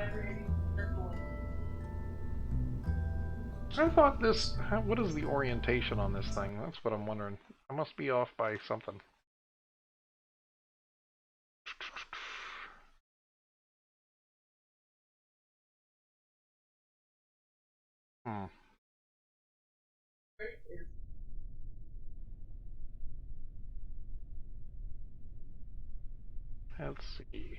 Speaker 1: I thought this... What is the orientation on this thing? That's what I'm wondering. I must be off by something. Hmm. Let's see.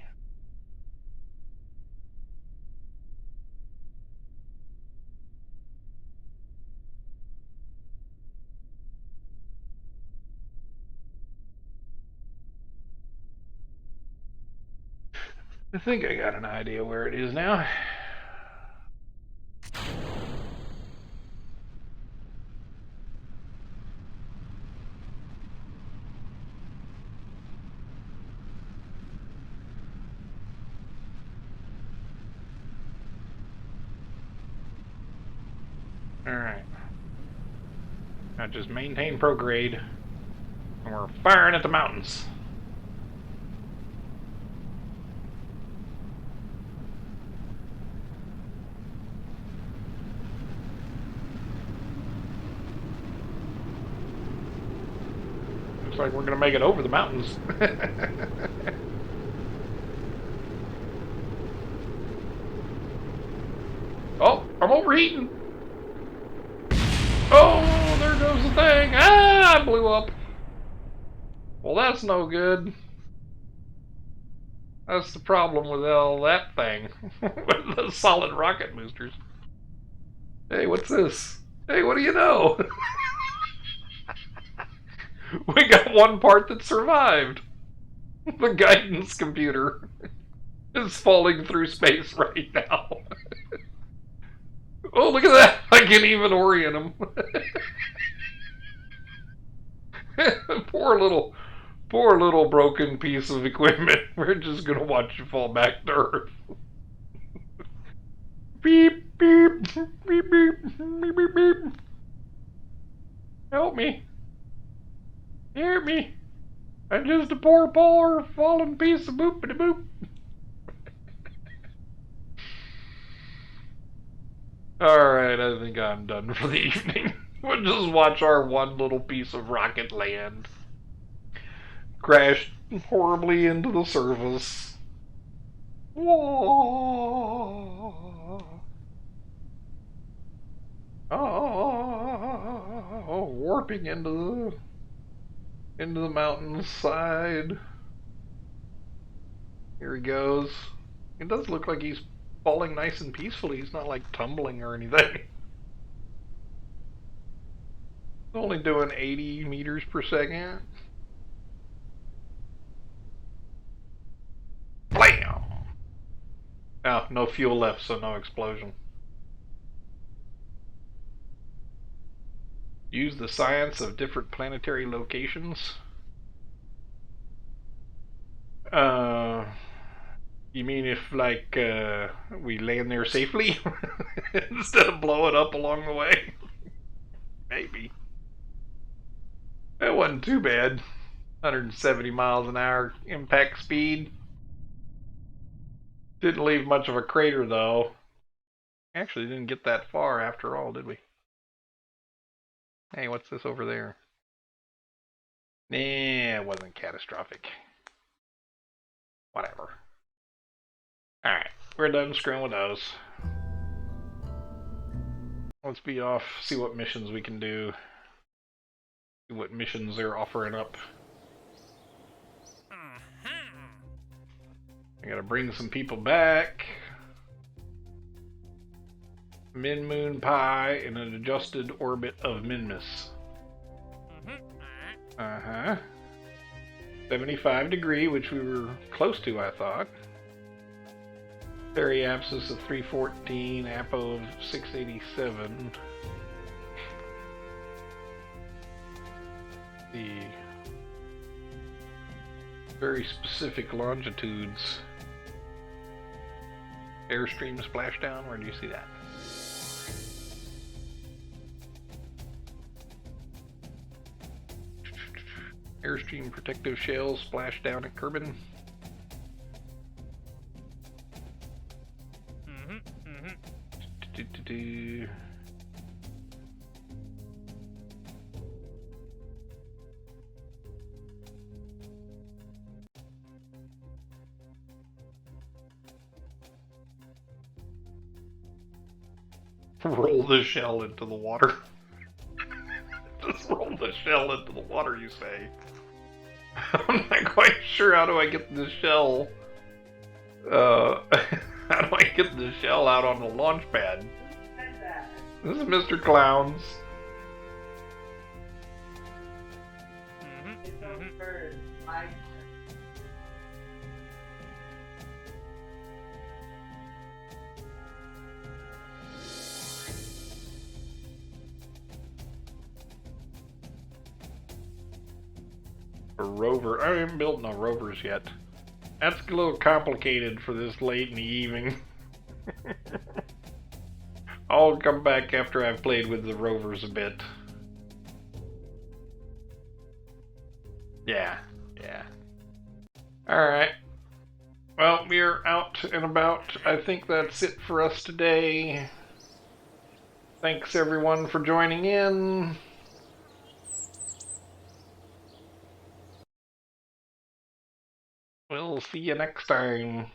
Speaker 1: I think I got an idea where it is now. Alright. Now just maintain prograde. And we're firing at the mountains. Looks like we're gonna make it over the mountains. Oh, I'm overheating. Oh, there goes the thing. Ah, I blew up. Well, that's no good. That's the problem with all that thing. With the solid rocket boosters. Hey, what's this? Hey, what do you know? We got one part that survived. The guidance computer is falling through space right now. Oh, look at that! I can even orient him. Poor little broken piece of equipment. We're just gonna watch you fall back to Earth. Beep, beep, beep, beep, beep, beep, beep. Help me. Hear me. I'm just a poor fallen piece of boop-a-da-boop. Alright, I think I'm done for the evening. We'll just watch our one little piece of rocket land. Crash horribly into the surface. Whoa. Oh, warping into the mountainside. Here he goes. It does look like he's falling nice and peacefully. He's not like tumbling or anything. He's only doing 80 meters per second. Blam! Oh, no fuel left, so no explosion. Use the science of different planetary locations. You mean if, like, we land there safely? Instead of blowing up along the way? Maybe. That wasn't too bad. 170 miles an hour impact speed. Didn't leave much of a crater, though. Actually, didn't get that far after all, did we? Hey, what's this over there? Nah, it wasn't catastrophic. Whatever. Alright, we're done screwing with those. Let's be off, see what missions we can do. See what missions they're offering up. I gotta bring some people back. Min Moon Pi in an adjusted orbit of Minmus. Uh-huh. 75 degree, which we were close to, I thought. Periapsis of 314, Apo of 687. The very specific longitudes. Airstream splashdown, where do you see that? Airstream protective shell splashed down at Kerbin. Do-do-do. Roll the shell into the water. Just roll the shell into the water, you say? I'm not quite sure how do I get the shell. How do I get the shell out on the launch pad? This is Mr. Clowns. A rover. I haven't built no rovers yet. That's a little complicated for this late in the evening. I'll come back after I've played with the rovers a bit. Yeah. Alright. Well, we're out and about. I think that's it for us today. Thanks everyone for joining in. We'll see you next time.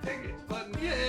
Speaker 4: Take it, button, yeah!